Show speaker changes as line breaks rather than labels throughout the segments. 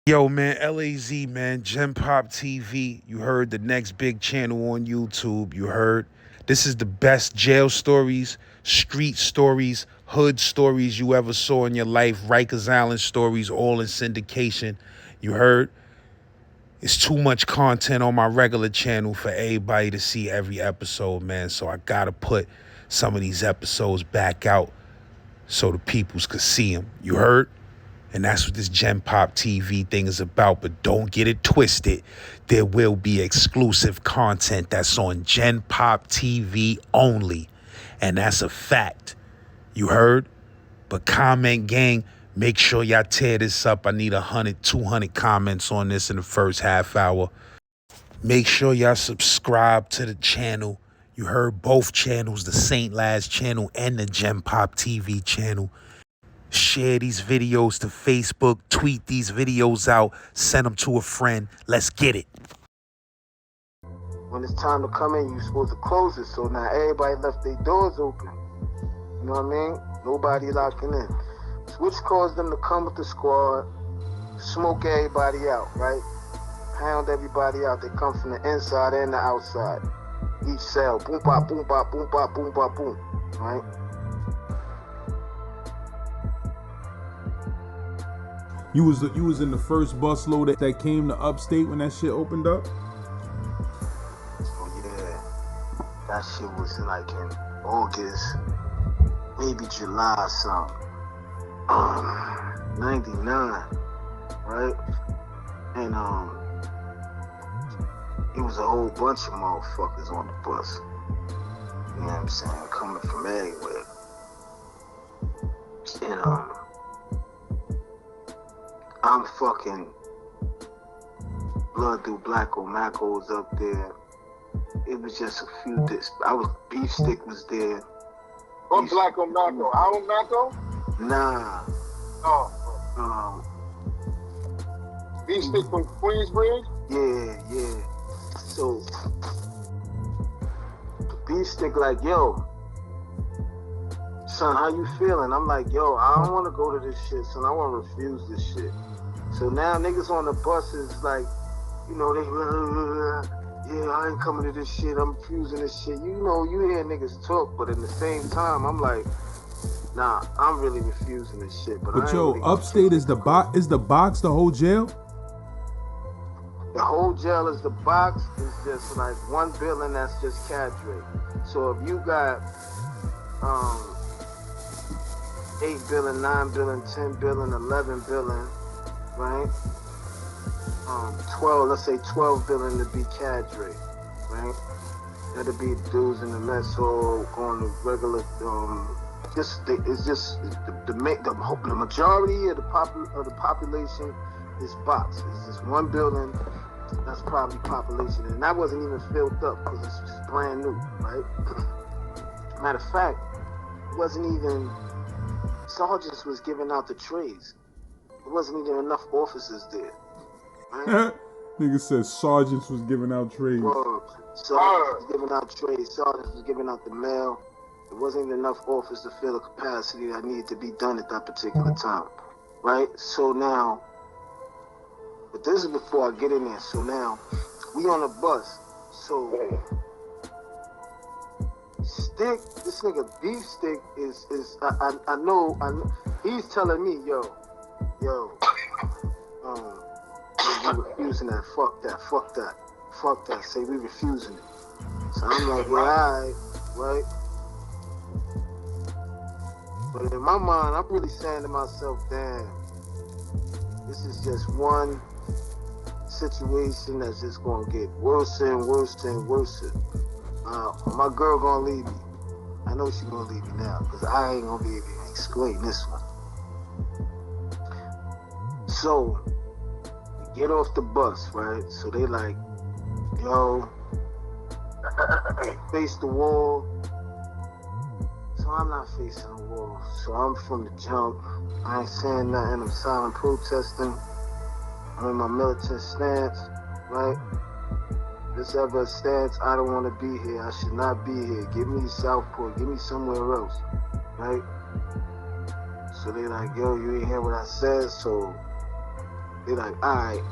Yo, man, LAZ, man, Genpop TV. You heard the next big channel on YouTube. You heard this is the best jail stories, street stories, hood stories you ever saw in your life. Rikers Island stories, all in syndication. You heard it's too much content on my regular channel for everybody to see every episode, man. So I gotta put some of these episodes back out so the peoples could see them. You heard? And that's what this Gen Pop TV thing is about. But don't get it twisted. There will be exclusive content that's on Gen Pop TV only. And that's a fact. You heard? But comment gang, make sure y'all tear this up. I need 100, 200 comments on this in the first half hour. Make sure y'all subscribe to the channel. You heard both channels, the Saint Laz channel and the Gen Pop TV channel. Share these videos to Facebook, tweet these videos out, send them to a friend. Let's get it.
When it's time to come in, you're supposed to close it. So now everybody left their doors open. You know what I mean? Nobody locking in. Which caused them to come with the squad, smoke everybody out, right? Pound everybody out. They come from the inside and the outside. Each cell, boom, bop, boom, bop, boom, bop, boom, bop, boom, right?
You was in the first busload that came to upstate when that shit opened up?
Oh yeah. That shit was like in August, maybe July or something. 99, right? And it was a whole bunch of motherfuckers on the bus. You know what I'm saying? Coming from everywhere. And I'm fucking Blood Through Black or Maco was up there. It was just a few Beef Stick was there.
What Black or Maco? Our Maco?
Nah.
Oh. Beef Stick from Queensbridge?
Yeah. So the Beef Stick like, yo, son, how you feeling? I'm like, yo, I don't want to go to this shit, son. I want to refuse this shit. So now niggas on the buses like, you know, they, yeah, I ain't coming to this shit. I'm refusing this shit. You know, you hear niggas talk, but at the same time, I'm like, nah, I'm really refusing this shit.
But yo, really upstate is the box, the whole jail?
The whole jail is the box. It's just like one building that's just cadre. So if you got 8 billion, 9 billion, 10 billion, 11 billion, right? 12, let's say 12 billion to be cadre, right? That'll be dudes in the mess hall going to regular, it's just the majority of the population is box. It's just one building that's probably population, and that wasn't even filled up because it's just brand new, right? Matter of fact, it wasn't even, sergeants was giving out the trays. There wasn't even enough officers there. Right?
Nigga said sergeants was giving out trays.
Sergeants was giving out trays. Sergeants was giving out the mail. There wasn't even enough officers to fill the capacity that needed to be done at that particular time. Right? So now, but this is before I get in there. So now, we on a bus. So, Stick, this nigga Beef Stick I know, he's telling me, yo, you refusing that, fuck that, say we refusing it. So I'm like, well, alright, right? But in my mind, I'm really saying to myself, damn, this is just one situation that's just gonna get worse and worse and worse. My girl gonna leave me. I know she gonna leave me now, because I ain't gonna be able to explain this one. So, we get off the bus, right? So they like, yo, face the wall. So I'm not facing the wall. So I'm from the jump. I ain't saying nothing. I'm silent protesting. I'm in my militant stance, right? This ever a stance, I don't want to be here. I should not be here. Give me Southport. Give me somewhere else, right? So they like, yo, you ain't hear what I said? So They like, all right,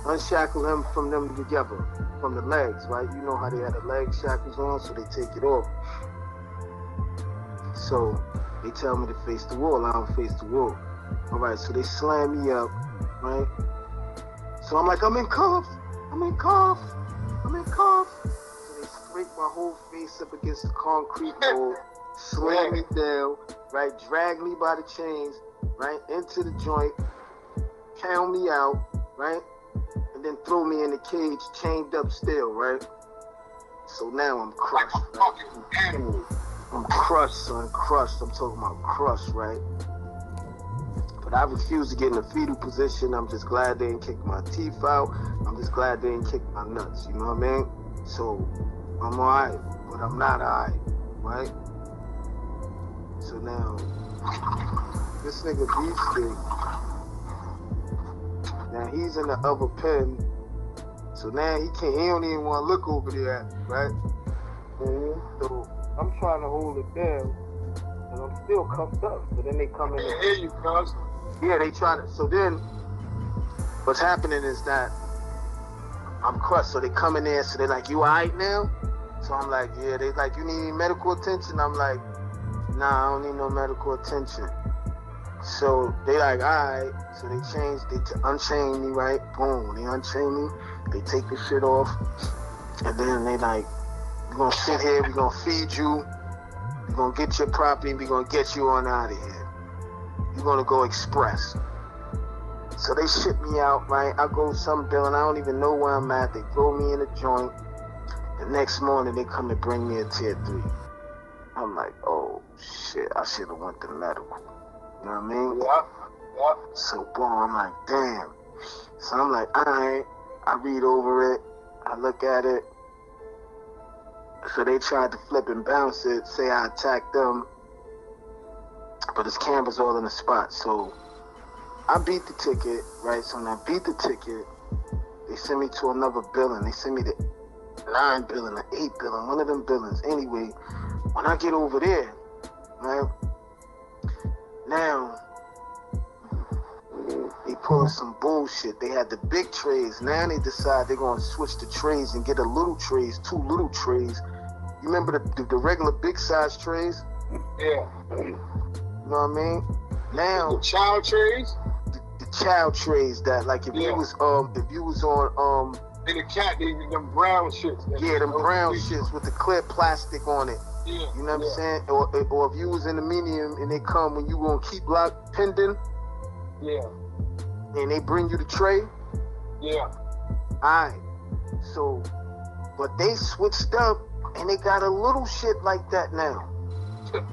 unshackle him from them together, from the legs, right? You know how they had the leg shackles on, so they take it off. So they tell me to face the wall. I don't face the wall. All right, so they slam me up, right? So I'm like, I'm in cuffs. I'm in cuffs. I'm in cuffs. So they scrape my whole face up against the concrete wall, slam me down, right? Drag me by the chains, right? Into the joint, pound me out, right? And then throw me in the cage, chained up still, right? So now I'm crushed,
Like a
right?
fucking animal.
I'm crushed, son, crushed. I'm talking about crushed, right? But I refuse to get in a fetal position. I'm just glad they didn't kick my teeth out. I'm just glad they didn't kick my nuts, you know what I mean? So I'm alright, but I'm not alright, right? So now, this nigga Beefsteak, now he's in the other pen. So now he don't even want to look over there, right? So I'm trying to hold it down, and I'm still cuffed up. So then they come in.
I hear you, cuz.
Yeah, they try to. So then, what's happening is that I'm crushed. So they come in there. So they're like, "You alright now?" So I'm like, "Yeah." They like, "You need any medical attention?" I'm like, "Nah, I don't need no medical attention." So they like, "Alright." So they unchain me, right? Boom. They unchain me. They take the shit off, and then they like, "We're gonna sit here. We're gonna feed you. We're gonna get your property. And we're gonna get you on out of here. You're gonna go express." So they ship me out, right? I go some building, I don't even know where I'm at. They throw me in a joint. The next morning they come to bring me a tier 3. I'm like, oh shit, I should have went to medical. You know what I mean?
Yeah.
So boom, I'm like, damn. So I'm like, alright. I read over it. I look at it. So they tried to flip and bounce it, say I attacked them. But his cameras all in the spot. So I beat the ticket, right? So when I beat the ticket, they send me to another building. They send me to 9 building, or 8 building, one of them buildings. Anyway, when I get over there, right? Now, they pulling some bullshit. They had the big trays. Now they decide they're going to switch the trays and get a little trays, 2 little trays. You remember the regular big size trays?
Yeah.
You know what I mean? Now
The child trays?
the child trays that like if you was on
And the cat, them brown shits.
yeah, them brown shits with the clear plastic on it.
Yeah.
You know what I'm saying? Or if you was in the medium and they come when you gonna keep lock pending
Yeah.
and they bring you the tray.
Yeah.
Alright. So but they switched up and they got a little shit like that now.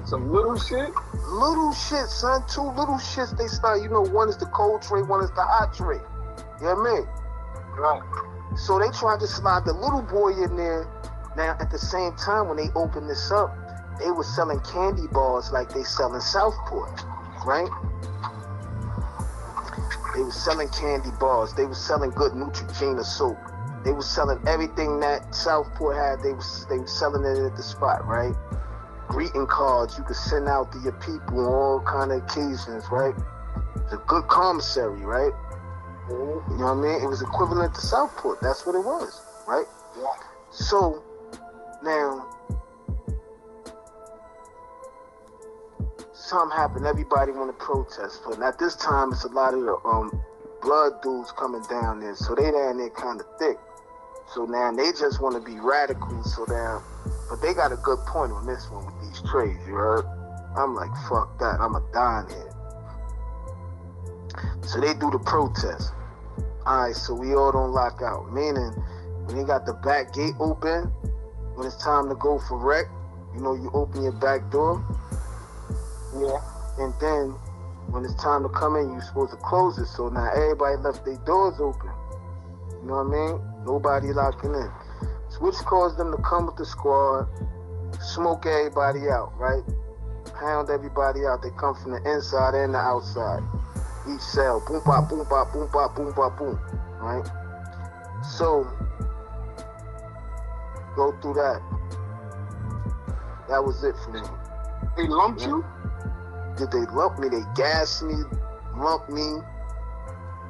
Some little shit?
Little shit, son. 2 little shits they start, one is the cold tray, one is the hot tray. You know what I mean?
Right.
So they tried to slide the little boy in there. Now, at the same time, when they opened this up, they were selling candy bars like they sell in Southport, right? They were selling candy bars. They were selling good Neutrogena soap. They were selling everything that Southport had. They were selling it at the spot, right? Greeting cards you could send out to your people on all kind of occasions, right? It's a good commissary, right? You know what I mean? It was equivalent to Southport. That's what it was, right?
Yeah.
So now something happened. Everybody want to protest, but at this time it's a lot of the blood dudes coming down there, so they down there kind of thick. So now they just want to be radical. So now, but they got a good point on this one with these trays. You heard? I'm like, fuck that. I'm a dime here. So they do the protest. Alright, so we all don't lock out. Meaning, when they got the back gate open, when it's time to go for rec, you open your back door.
Yeah.
And then, when it's time to come in, you're supposed to close it. So now everybody left their doors open. You know what I mean? Nobody locking in. So which caused them to come with the squad, smoke everybody out, right? Pound everybody out. They come from the inside and the outside. Each cell, boom, bop, boom, bop, boom, bop, boom, bop, boom, right? So, go through that. That was it for me.
They lumped you?
Did they lump me? They gassed me, lumped me,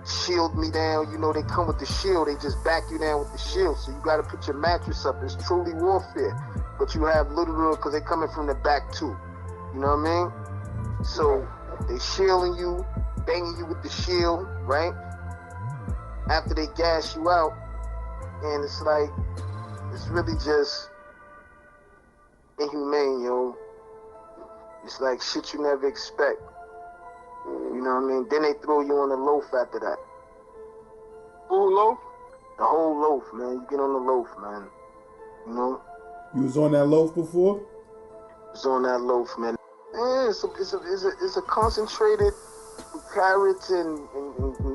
shield me down. You know, they come with the shield. They just back you down with the shield. So you got to put your mattress up. It's truly warfare. But you have little, because they're coming from the back too. You know what I mean? So they shielding you, banging you with the shield, right? After they gas you out. And it's like, it's really just inhumane, yo. It's like shit you never expect. You know what I mean? Then they throw you on the loaf after that.
Full loaf?
The whole loaf, man. You get on the loaf, man. You know?
You was on that loaf before?
It's on that loaf, man. It's a concentrated with carrots and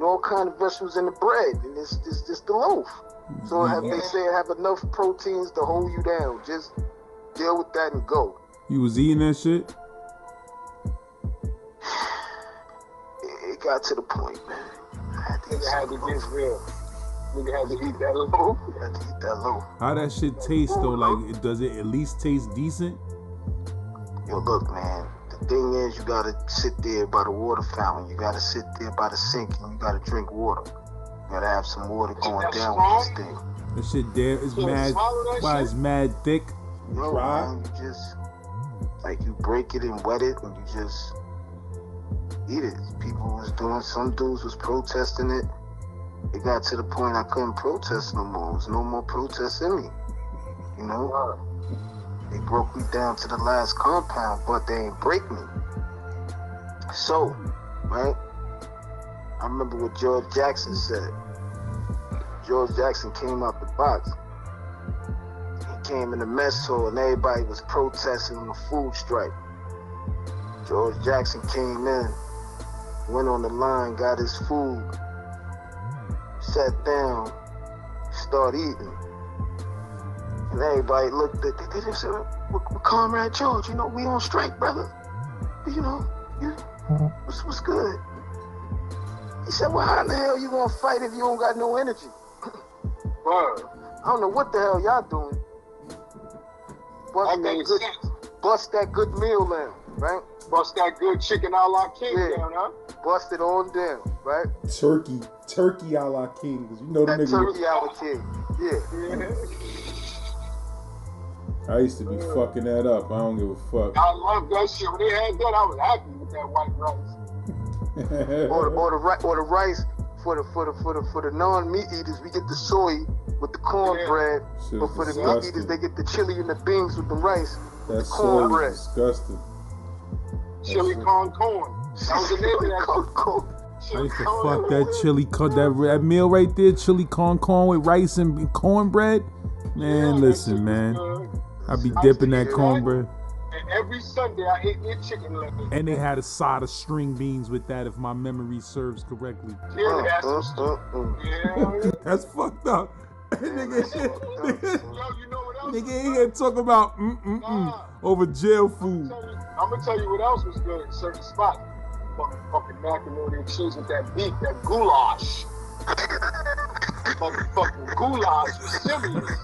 all kind of vegetables in the bread. And it's just the loaf. So they say have enough proteins to hold you down. Just deal with that and go.
You was eating that shit?
It got to the point, man.
Nigga had to get real. Nigga had to eat that loaf.
You had to eat that loaf.
How that shit taste though? Like, does it at least taste decent?
Yo, look, man. The thing is, you gotta sit there by the water fountain. You gotta sit there by the sink, and you gotta drink water. You gotta have some water going down with this thing.
That shit there is mad. Why it's mad thick?
No,
Dry?
man, you just like you break it and wet it, and you just eat it. People was doing. Some dudes was protesting it. It got to the point I couldn't protest no more. There was no more protest in me. You know, they broke me down to the last compound, but they ain't break me. So, right? I remember what George Jackson said. George Jackson came out the box. He came in the mess hall and everybody was protesting on the food strike. George Jackson came in, went on the line, got his food, sat down, started eating. And everybody looked at they just said, well, Comrade George, you know, we on strike, brother. You know, what's good? He said, well, how in the hell you gonna fight if you don't got no energy?
Word.
I don't know what the hell y'all doing. Bust that good meal down, right?
Bust that good chicken a la king down, huh?
Bust it on down, right?
Turkey a la king, cause you know the
That
nigga.
turkey a la king, yeah.
I used to be fucking that up. I don't give a fuck.
I love that shit. When they had that, I was happy with that white rice.
or the rice for the non-meat eaters, we get the soy with the cornbread.
Shit
But for the
disgusting.
meat eaters, they get the chili and the beans with the rice.
That
the
soy
cornbread.
is disgusting.
Chili con corn. That was the name of that.
I used to fuck that chili that meal right there, chili con with rice and cornbread. Man, listen, man. I be dipping that cornbread.
And every Sunday I ate me a chicken leg.
And they had a side of string beans with that, if my memory serves correctly.
Yeah, that's yeah.
That's fucked up. Nigga,
Yo, you know what else?
nigga ain't here talking about over jail food.
I'm gonna tell you what else was good in certain spots. Fucking macaroni and cheese with that beef, that goulash. Fucking goulash was serious.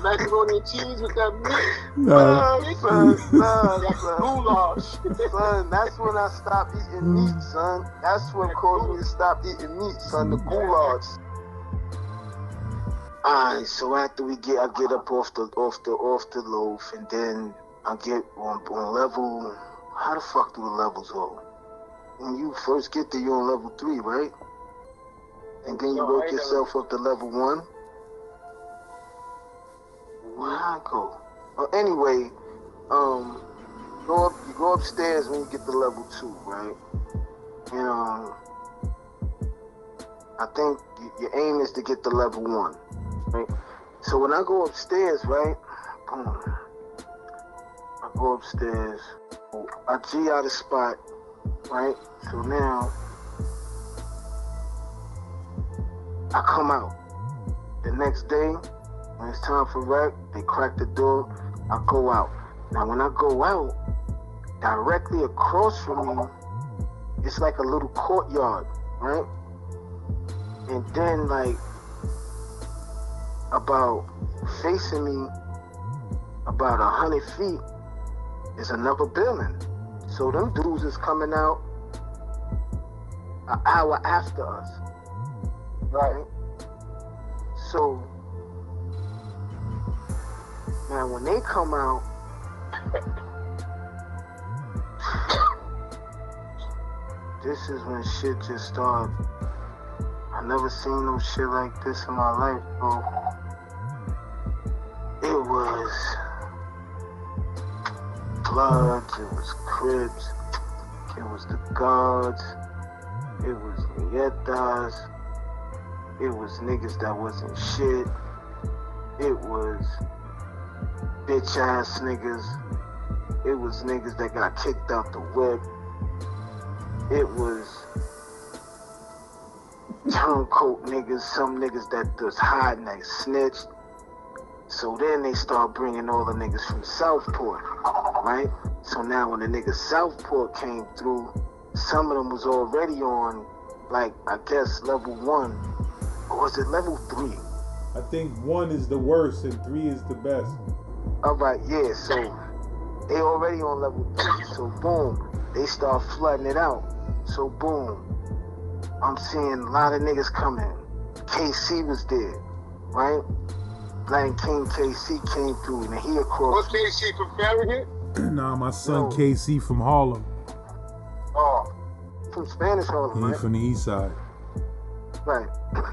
Macaroni and cheese with that meat.
Nah.
That goulash.
Son, that's when I stopped eating meat, son. That's what caused me to stop eating meat, son. The goulash. Alright, so after I get up off the loaf, and then I get on level. How the fuck do the levels go? When you first get there, you're on level 3, right? And then you work yourself up to level 1. Where I go? Anyway, you go upstairs when you get to level 2, right? And I think your aim is to get to level 1, right? So when I go upstairs, right? Boom. I go upstairs. I G out a spot, right? So now I come out. The next day, when it's time for rec, they crack the door, I go out. Now when I go out, directly across from me, it's like a little courtyard, right? And then like about facing me about 100 feet is another building. So them dudes is coming out an hour after us. Right? So, now when they come out, this is when shit just started. I never seen no shit like this in my life, bro. It was Bloods, it was Crips, it was the Guards, it was Nietas, it was niggas that wasn't shit, it was bitch ass niggas, it was niggas that got kicked out the whip, it was turncoat niggas, some niggas that was hiding that snitched. So then they start bringing all the niggas from Southport, right? So now when the niggas Southport came through, some of them was already on, like, I guess level 1, or was it level 3?
I think 1 is the worst and 3 is the best.
Alright, yeah, so they already on level 3, so boom, they start flooding it out. So boom, I'm seeing a lot of niggas coming. KC was there, right? Blind King KC came through and he across.
What's KC from Farragut?
Nah, my son
No.
KC from Harlem.
Oh,
From Spanish Harlem,
He
right?
from the east side.
Right.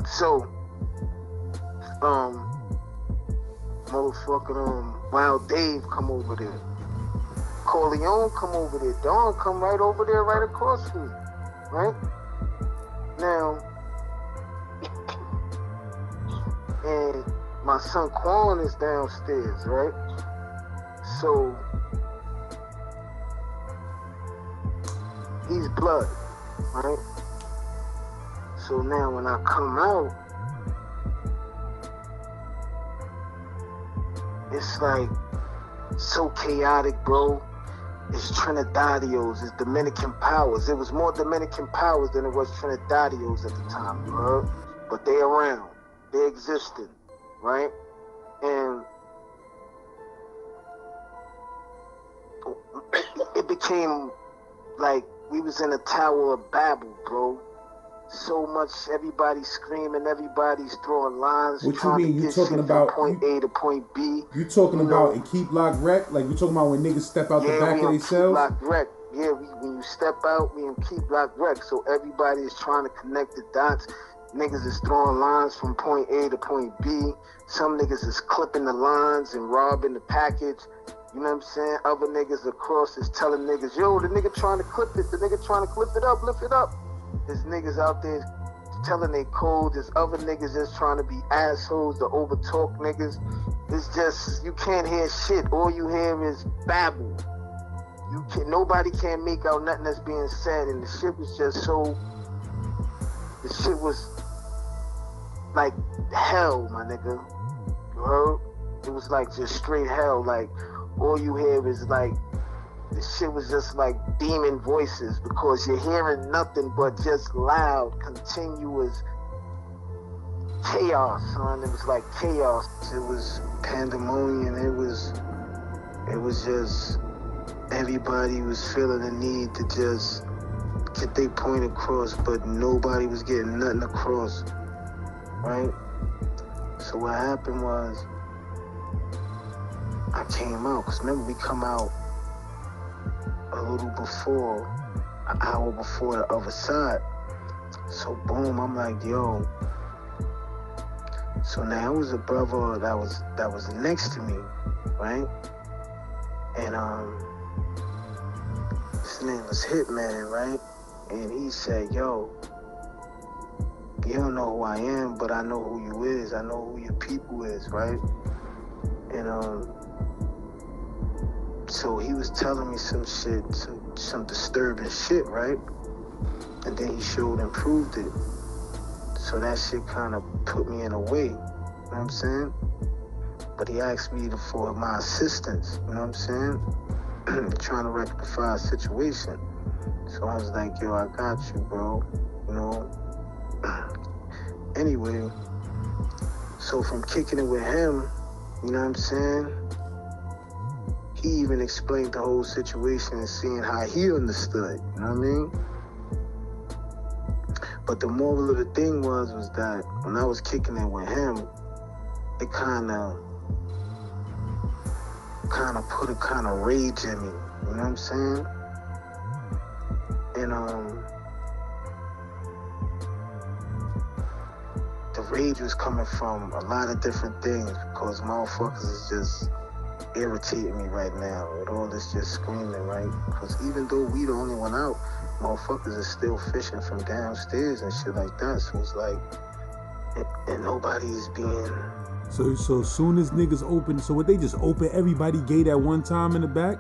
So, motherfucking Wild Dave come over there. Corleone come over there. Don come right over there, right across from me, right? Now, and my son Quan is downstairs, right? So, he's blood, right? So now when I come out, it's like so chaotic, bro. It's Trinidadios, it's Dominican powers. It was more Dominican powers than it was Trinidadios at the time, you heard? But they around, they existed, right? And it became like we was in a Tower of Babel, bro. So much, everybody's screaming, everybody's throwing lines.
What you
trying
mean?
to
You
get
talking
shit
about
from point A to point B.
You talking
You
about
know,
and keep lock wreck? Like you talking about when niggas step out the back
we
of
in
their
keep
cells?
lock wreck. Yeah, when you step out, we in keep lock wreck. So everybody is trying to connect the dots. Niggas is throwing lines from point A to point B. Some niggas is clipping the lines and robbing the package. You know what I'm saying? Other niggas across is telling niggas, yo, the nigga trying to clip it. The nigga trying to clip it up, lift it up. There's niggas out there telling they code. There's other niggas just trying to be assholes to overtalk niggas. It's just, you can't hear shit. All you hear is babble. Nobody can make out nothing that's being said, and the shit was just so, the shit was like hell, my nigga. You heard? It was like just straight hell. Like, all you hear is like, the shit was just like demon voices, because you're hearing nothing but just loud, continuous chaos, son. It was like chaos. It was pandemonium. It was just, everybody was feeling the need to just get their point across, but nobody was getting nothing across, right? So what happened was, I came out, because remember we come out a little before, an hour before the other side. So boom, I'm like, yo. So now it was a brother that was next to me, right? And his name was Hitman, right? And he said, yo, you don't know who I am, but I know who you is. I know who your people is, right? And so he was telling me some shit, some disturbing shit, right? And then he showed and proved it. So that shit kind of put me in a way, you know what I'm saying? But he asked me for my assistance, you know what I'm saying? Trying to rectify a situation. So I was like, yo, I got you, bro, you know? Anyway, so from kicking it with him, you know what I'm saying? He even explained the whole situation and seeing how he understood, you know what I mean? But the moral of the thing was that when I was kicking it with him, it kind of put a kind of rage in me. You know what I'm saying? And the rage was coming from a lot of different things because motherfuckers is just irritating me right now with all this just screaming, right? Because even though we the only one out, motherfuckers are still fishing from downstairs and shit like that. So it's like, and nobody is being...
So as soon as niggas open, so what, they just open everybody gate at one time in the back?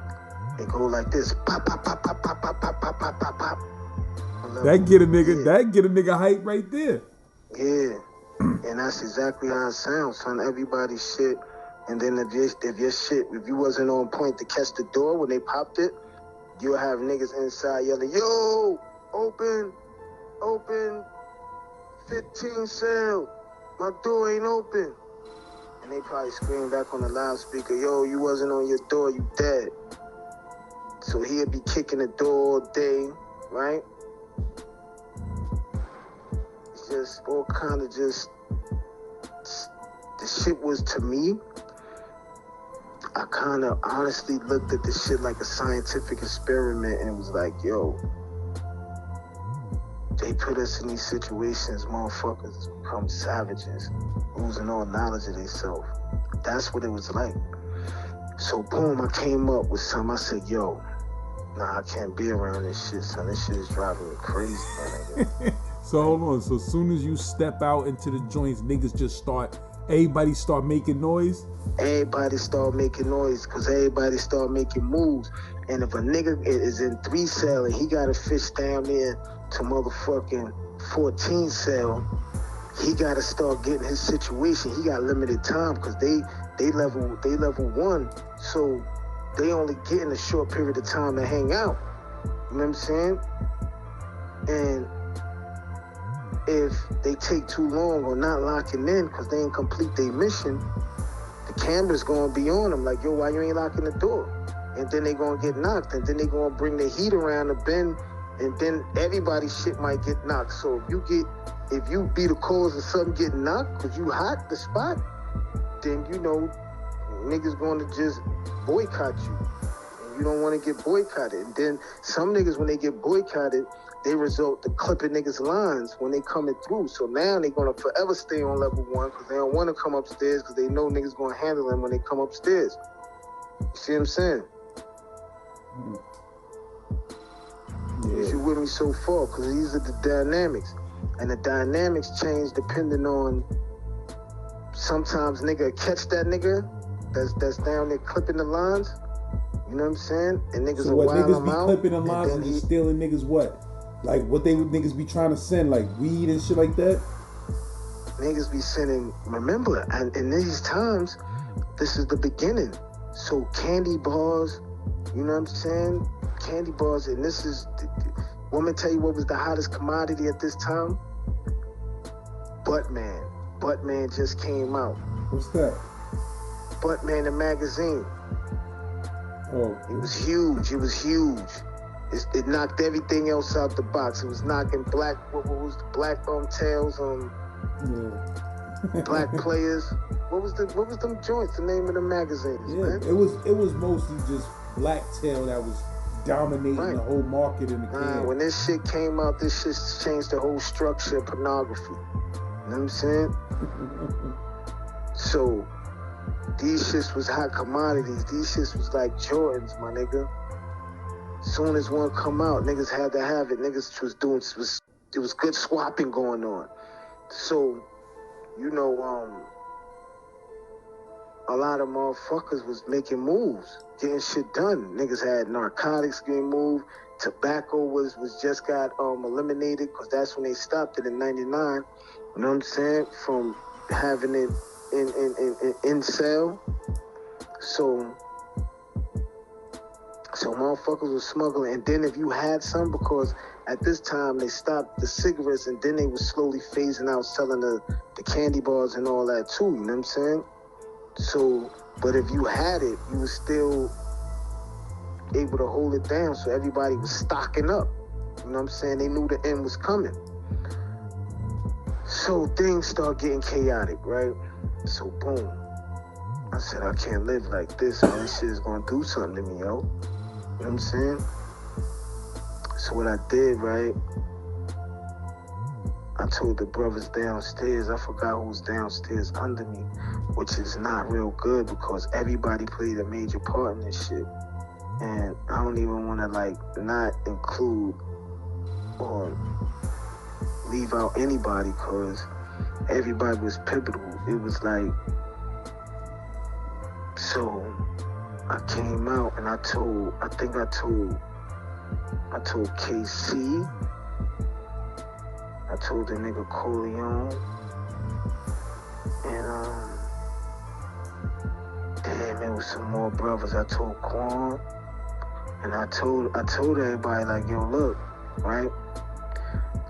They go like this, pop, pop, pop, pop, pop, pop, pop, pop, pop, pop, pop.
That get a nigga hype right there.
Yeah, and that's exactly how it sounds, son. Everybody's shit. And then if you wasn't on point to catch the door when they popped it, you'll have niggas inside yelling, yo, open, 15 cell, my door ain't open. And they probably scream back on the loudspeaker, yo, you wasn't on your door, you dead. So he'll be kicking the door all day, right? It's just all kind of just, the shit was, to me, I kind of honestly looked at this shit like a scientific experiment, and it was like, yo, they put us in these situations, motherfuckers become savages, losing all knowledge of themselves. That's what it was like. So boom, I came up with something. I said, yo, nah, I can't be around this shit, son. This shit is driving me crazy, man.
So hold on. So as soon as you step out into the joints, niggas just everybody start making noise?
Everybody start making noise because everybody start making moves. And if a nigga is in 3 cell and he got a fish down there to motherfucking 14 cell, he got to start getting his situation. He got limited time because they level 1, so they only getting a short period of time to hang out. You know what I'm saying? And if they take too long or not locking in because they ain't complete their mission, the camera's gonna be on them like, yo, why you ain't locking the door? And then they gonna get knocked, and then they gonna bring the heat around the bend, and then everybody's shit might get knocked. So if you be the cause of something getting knocked because you hot the spot, then you know niggas gonna just boycott you. And you don't wanna get boycotted. And then some niggas, when they get boycotted, they result to clipping niggas' lines when they coming through. So now they gonna forever stay on level 1 because they don't wanna come upstairs because they know niggas gonna handle them when they come upstairs. You see what I'm saying?
Yeah.
If you with me so far, because these are the dynamics. And the dynamics change depending on, sometimes nigga catch that nigga that's down there clipping the lines. You know what I'm saying? And niggas
So
will
what,
wild
niggas
them
be
out,
clipping the lines and just stealing niggas what? Like what they would niggas be trying to send, like weed and shit like that?
Niggas be sending, remember, and in these times, this is the beginning. So candy bars, you know what I'm saying? Candy bars, and this is, want me to tell you what was the hottest commodity at this time? Buttman. Buttman just came out.
What's that?
Buttman the magazine.
Oh.
It was huge. It knocked everything else out the box. It was knocking black, what was the black tails,
Yeah.
black players. What was them joints, the name of the magazines,
Yeah,
man?
it was mostly just Blacktail that was dominating the whole market in the can.
When this shit came out, this shit changed the whole structure of pornography. You know what I'm saying? So these shits was hot commodities. These shits was like Jordans, my nigga. Soon as one come out, niggas had to have it. Niggas it was good swapping going on. So, you know, a lot of motherfuckers was making moves, getting shit done. Niggas had narcotics getting moved. Tobacco was just got eliminated because that's when they stopped it in '99. You know what I'm saying? From having it in sale. So motherfuckers was smuggling, and then if you had some, because at this time they stopped the cigarettes, and then they was slowly phasing out selling the candy bars and all that too. You know what I'm saying? So, but if you had it, you was still able to hold it down. So everybody was stocking up. You know what I'm saying? They knew the end was coming. So things start getting chaotic, right? So boom. I said, I can't live like this, man. This shit is gonna do something to me, yo. You know what I'm saying? So what I did, right? I told the brothers downstairs, I forgot who was downstairs under me, which is not real good because everybody played a major part in this shit. And I don't even want to like not include or leave out anybody because everybody was pivotal. It was like, so I came out and I told KC, I told the nigga Corleone, and damn, there was some more brothers. I told Quan, and I told everybody like, yo, look, right?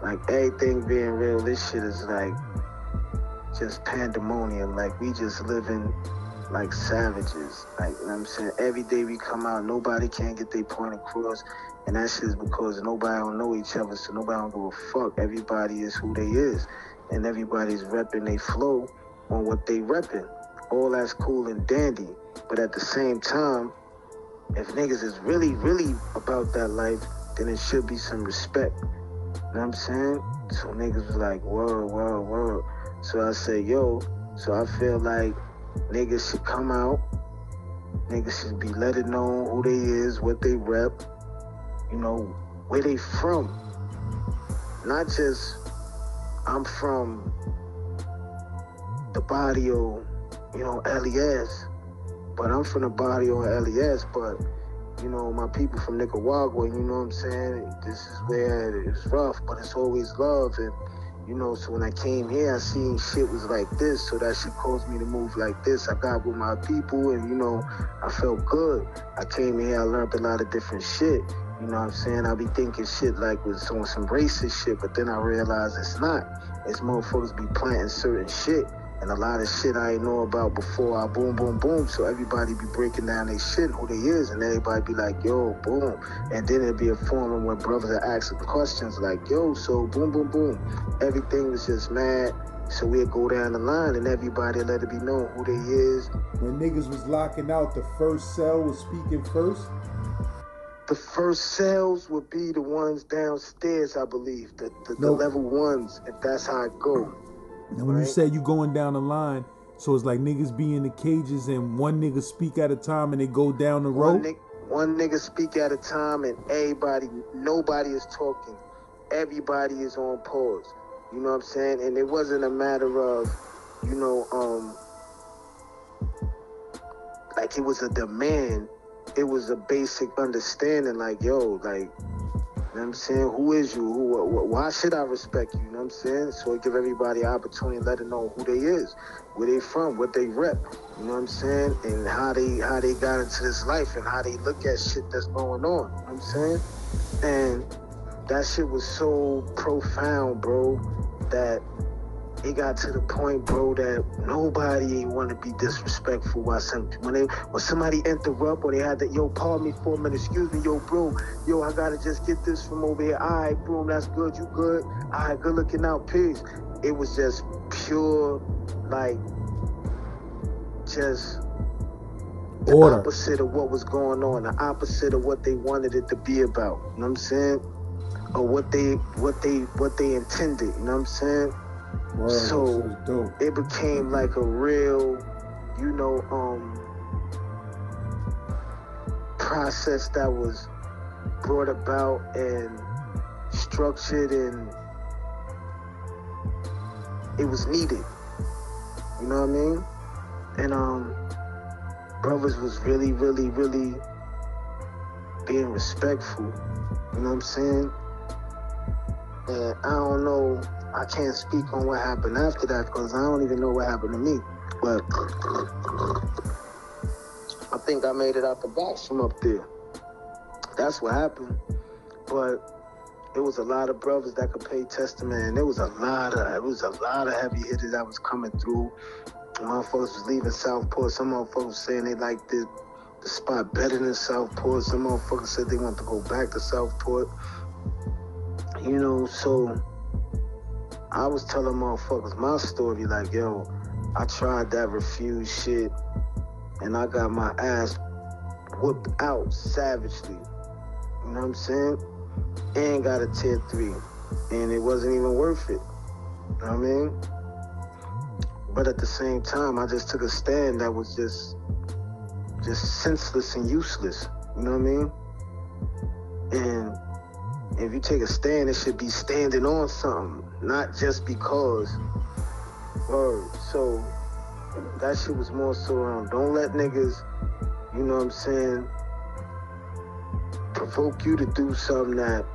Like everything being real, this shit is like just pandemonium. Like we just living like savages. Like, you know what I'm saying? Every day we come out, nobody can get their point across. And that shit is because nobody don't know each other, so nobody don't give a fuck. Everybody is who they is. And everybody's repping they flow on what they repping. All that's cool and dandy. But at the same time, if niggas is really, really about that life, then it should be some respect. You know what I'm saying? So niggas was like, word. So I said, yo, so I feel like niggas should come out. Niggas should be let it know who they is, what they rep, you know, where they from. Not just, I'm from the barrio, you know, LES, but I'm from the barrio LES, but, you know, my people from Nicaragua, you know what I'm saying? This is where it's rough, but it's always love. And, you know, so when I came here, I seen shit was like this, so that shit caused me to move like this. I got with my people, and, you know, I felt good. I came here, I learned a lot of different shit. You know what I'm saying? I be thinking shit like was on some racist shit, but then I realized it's not. It's motherfuckers be planting certain shit, and a lot of shit I ain't know about before I boom. So everybody be breaking down their shit, who they is, and everybody be like, yo, boom. And then it'd be a forum where brothers are asking questions like, yo, so boom. Everything was just mad. So we'd go down the line and everybody let it be known who they is.
When niggas was locking out, the first cell was speaking first?
The first cells would be the ones downstairs, I believe. The level ones, if that's how it go.
And when you say you going down the line, so it's like niggas be in the cages and one nigga speak at a time and they go down the road?
One nigga speak at a time and nobody is talking. Everybody is on pause. You know what I'm saying? And it wasn't a matter of, you know, like it was a demand. It was a basic understanding, like, yo, like, you know what I'm saying? Who is you? Why should I respect you? You know what I'm saying? So it give everybody an opportunity to let them know who they is, where they from, what they rep. You know what I'm saying? And how they got into this life and how they look at shit that's going on. You know what I'm saying? And that shit was so profound, bro, that it got to the point, bro, that nobody want to be disrespectful when somebody interrupt or they had to, yo, pardon me for a minute, excuse me, yo, bro, yo, I gotta just get this from over here. All right, boom, that's good, you good? All right, good looking out, peace. It was just pure, like, just the
order.
Opposite of what was going on, the opposite of what they wanted it to be about. You know what I'm saying? Or what they intended. You know what I'm saying?
Word,
so it became like a real, you know, process that was brought about and structured, and it was needed. You know what I mean? And brothers was really being respectful. You know what I'm saying? And I don't know, I can't speak on what happened after that because I don't even know what happened to me. But I think I made it out the box from up there. That's what happened. But it was a lot of brothers that could pay testament, and it was a lot of heavy hitters that was coming through. Motherfuckers was leaving Southport. Some motherfuckers saying they liked the spot better than Southport. Some motherfuckers said they want to go back to Southport. You know, so I was telling motherfuckers my story, like, yo, I tried that refuse shit, and I got my ass whooped out savagely. You know what I'm saying? And got a tier 3. And it wasn't even worth it. You know what I mean? But at the same time, I just took a stand that was just senseless and useless. You know what I mean? And if you take a stand, it should be standing on something, not just because. Word. So that shit was more so don't let niggas, you know what I'm saying, provoke you to do something that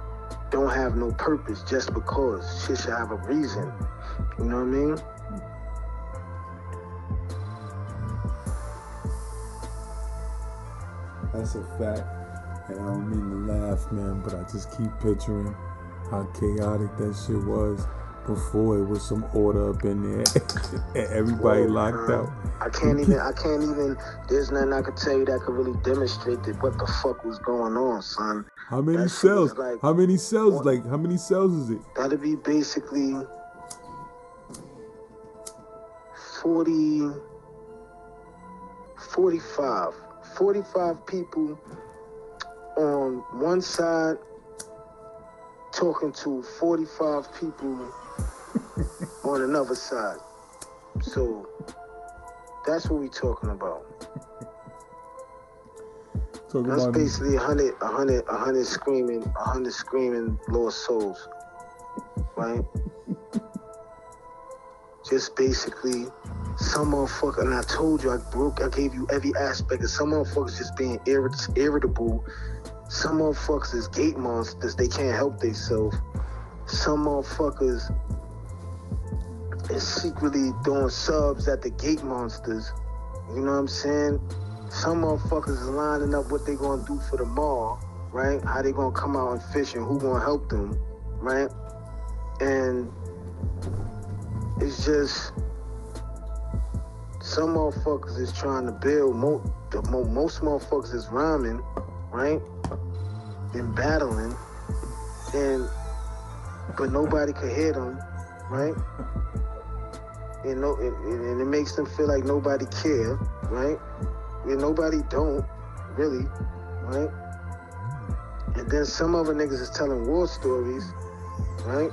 don't have no purpose just because. Shit should have a reason. You know what I mean?
That's a fact. And I don't mean to laugh, man, but I just keep picturing how chaotic that shit was before it was some order up in there and everybody locked out.
I can't even, there's nothing I could tell you that could really demonstrate that what the fuck was going on, son.
How many
That shit
cells?
was like,
how many cells? Like, how many cells is it?
That'd be basically 45 people on one side talking to 45 people on another side. So that's what we talking about. That's basically 100 screaming lost souls, right? Just basically some motherfucker, and I told you, I gave you every aspect of some motherfuckers just being irritable. Some motherfuckers is gate monsters, they can't help themselves. Some motherfuckers is secretly doing subs at the gate monsters. You know what I'm saying? Some motherfuckers is lining up what they gonna do for the mall, right? How they gonna come out and fish and who gonna help them, right? And it's just some motherfuckers is trying to build. Most motherfuckers is rhyming, right? And battling, but nobody could hear them, right? And it makes them feel like nobody care, right? And nobody don't, really, right? And then some other niggas is telling war stories, right?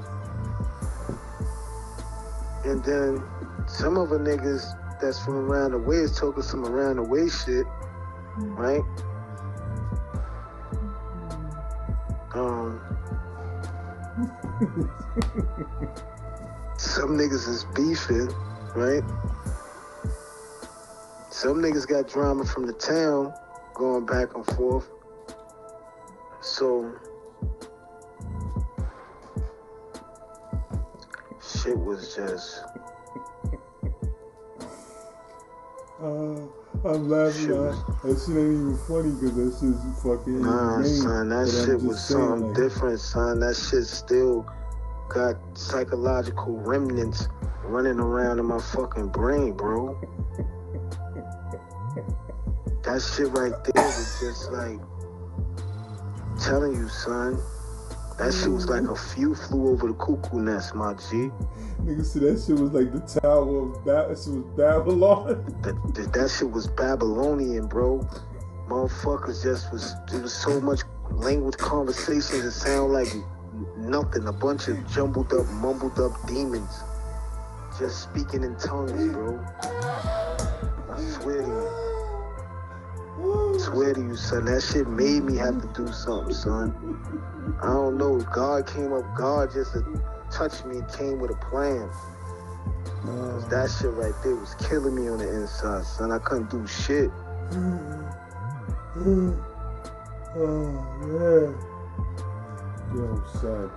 And then some other niggas that's from around the way is talking some around the way shit, right? Some niggas is beefing, right? Some niggas got drama from the town going back and forth. So shit was just
I'm laughing. That shit ain't even funny because that shit's fucking
Nah,
insane.
son, that shit was something different, son. That shit still got psychological remnants running around in my fucking brain, bro. That shit right there was just like telling you, son. That shit was like a few flew over the cuckoo nest, my G.
Nigga said that shit was like the Tower of that shit was Babylon.
That shit was Babylonian, bro. Motherfuckers there was so much language conversations, it sound like nothing. A bunch of jumbled up, mumbled up demons just speaking in tongues, bro. I swear to you. I swear to you, son. That shit made me have to do something, son. I don't know. God just touched me and came with a plan. Cause that shit right there was killing me on the inside, son. I couldn't do shit.
Oh, man. Yo, son.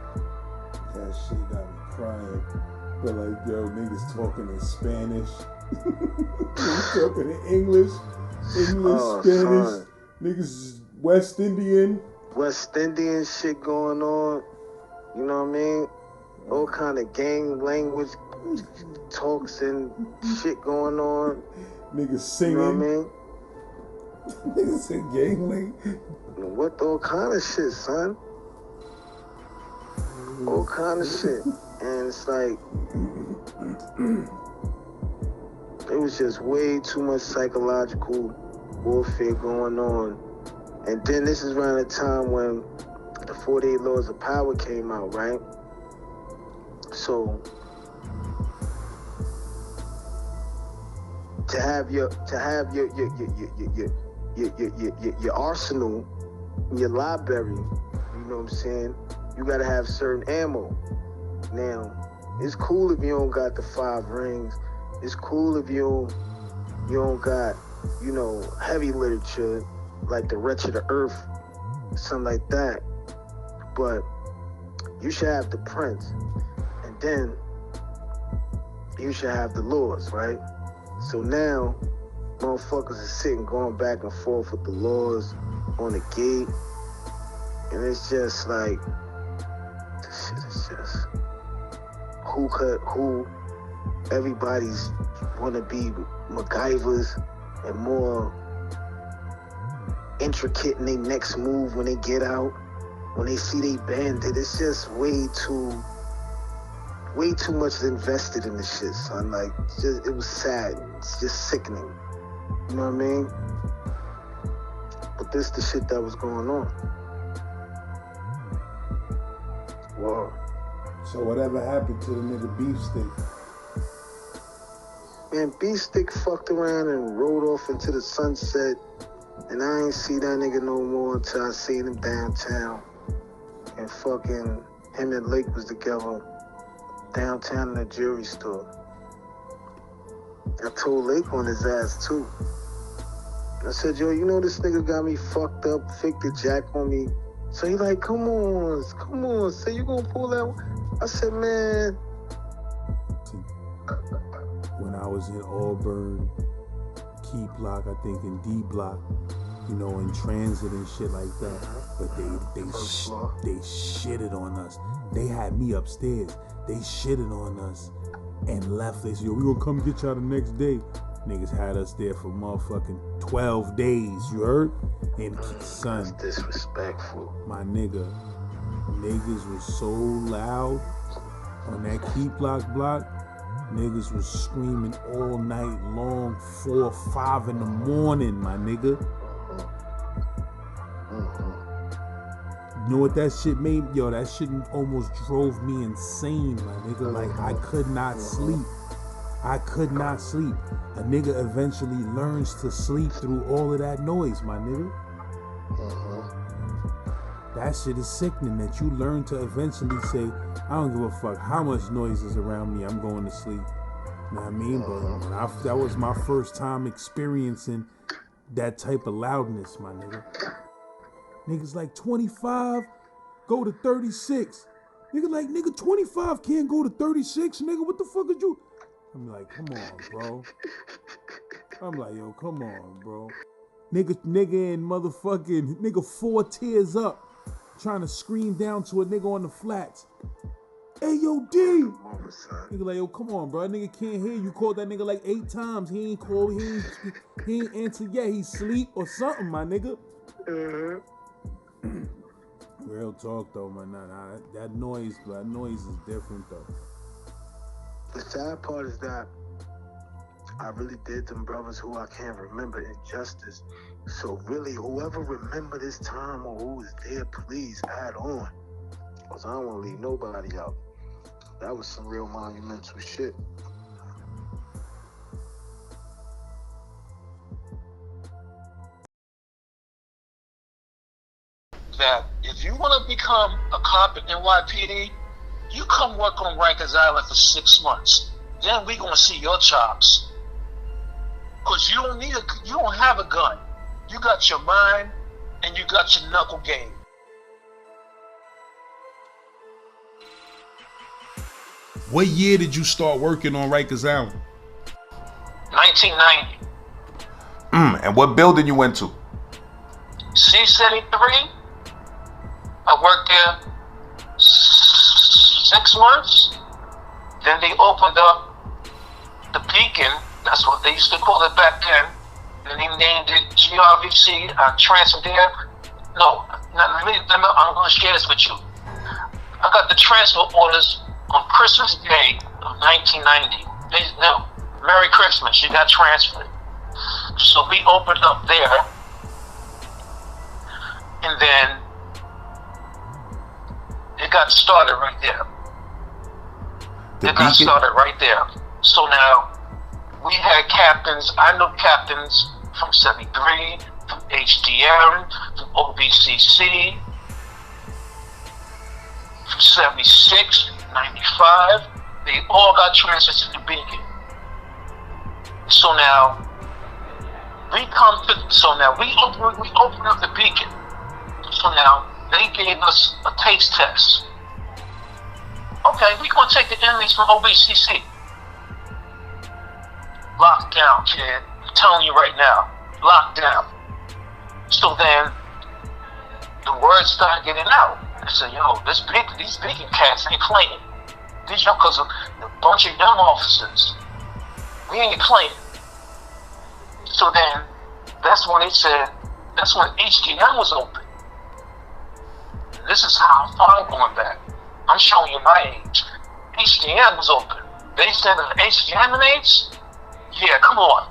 That shit got me crying. But like, yo, niggas talking in Spanish. Niggas talking in English, Spanish.
Son.
Niggas West Indian
shit going on. You know what I mean? All kind of gang language talks and shit going on.
Niggas singing.
You know what I mean?
Niggas say gang language.
What all kind of shit, son? All kind of shit. And it's like, it was just way too much psychological warfare going on. And then this is around the time when the 48 Laws of Power came out, right? So to have your arsenal, your library, you know what I'm saying? You gotta have certain ammo. Now, it's cool if you don't got the 5 rings. It's cool if you don't got, you know, heavy literature like the Wretched of Earth, something like that. But you should have the Prince, and then you should have the laws, right? So now, motherfuckers are sitting, going back and forth with the laws on the gate, and it's just like, this shit is just, who, everybody's wanna be MacGyvers and more intricate in their next move when they get out, when they see they bandit. It's just way too much invested in this shit, son. Like, it was sad. It's just sickening. You know what I mean? But this the shit that was going on. Whoa.
So whatever happened to the nigga Beefstick?
Man, Beefstick fucked around and rode off into the sunset, and I ain't see that nigga no more until I seen him downtown. And fucking him and Lake was together downtown in a jewelry store. I told Lake on his ass too. I said, yo, you know this nigga got me fucked up, faked the jack on me. So he like, come on, say you gonna pull that one? I said, man.
When I was in Auburn, Key Block, I think in D Block, you know, in transit and shit like that. But they shitted on us. They had me upstairs. They shitted on us and left. They said, yo, we gonna come get y'all the next day. Niggas had us there for motherfucking 12 days, you heard? And son,
that's disrespectful.
My niggas was so loud on that Key Block. Niggas was screaming all night long, 4 or 5 in the morning, my nigga. You know what that shit made? Yo, that shit almost drove me insane, my nigga. Like, I could not sleep. A nigga eventually learns to sleep through all of that noise, my nigga. That shit is sickening that you learn to eventually say, I don't give a fuck how much noise is around me, I'm going to sleep. You know what I mean? But that was my first time experiencing that type of loudness, my nigga. Niggas like 25, go to 36. Nigga, 25 can't go to 36, nigga. What the fuck is you? I'm like, come on, bro. I'm like, yo, come on, bro. Nigga and motherfucking, nigga 4 tiers up, trying to scream down to a nigga on the flats. Hey, yo, D. Nigga like, yo, come on, bro. That nigga can't hear you. Called that nigga like 8 times. He ain't answer yet. He sleep or something, my nigga. Real talk though, man. That noise is different though.
The sad part is that I really did them brothers who I can't remember injustice. So really, whoever remember this time or who was there, please add on. Because I don't want to leave nobody out. That was some real monumental shit.
That if you want to become a cop at NYPD, you come work on Rikers Island for 6 months. Then we gonna see your chops. Cause you don't have a gun. You got your mind and you got your knuckle game.
What year did you start working on Rikers Island?
1990.
And what building you went to?
C73. I worked there 6 months. Then they opened up the Beacon. That's what they used to call it back then. And they named it GRVC. I transferred there. No, I'm going to share this with you. I got the transfer orders on Christmas Day of 1990. No, Merry Christmas. She got transferred. So we opened up there, and then it got started right there. It got started right there. So now we had captains. I know captains from 73, from HDM, from OBCC, from 76, 95. They all got transferred to the Beacon. So now we open up the Beacon. So now they gave us a taste test. Okay, we're gonna take the inmates from OBCC. Locked down, kid. I'm telling you right now, locked down. So then the word started getting out. I said, yo, these Beacon cats ain't playing. These young, cause a bunch of young officers. We ain't playing. So then that's when HDM was open. This is how far I'm going back. I'm showing you my age. HDM was open. They said that HDM inmates, yeah, come on.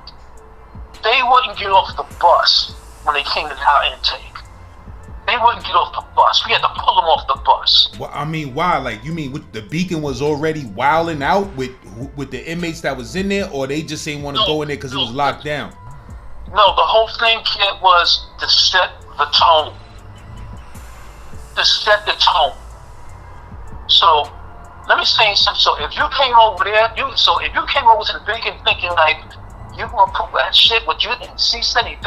They wouldn't get off the bus when they came in our intake. They wouldn't get off the bus. We had to pull them off the bus.
Well, I mean, why? Like, you mean the Beacon was already wilding out with the inmates that was in there, or they just ain't want to go in there because it was locked down?
No, the whole thing, kid, was to set the tone. To set the tone. So, let me say something. So, if you came over there, if you came over to the Beacon thinking like, you gonna put that shit with you in C-73, it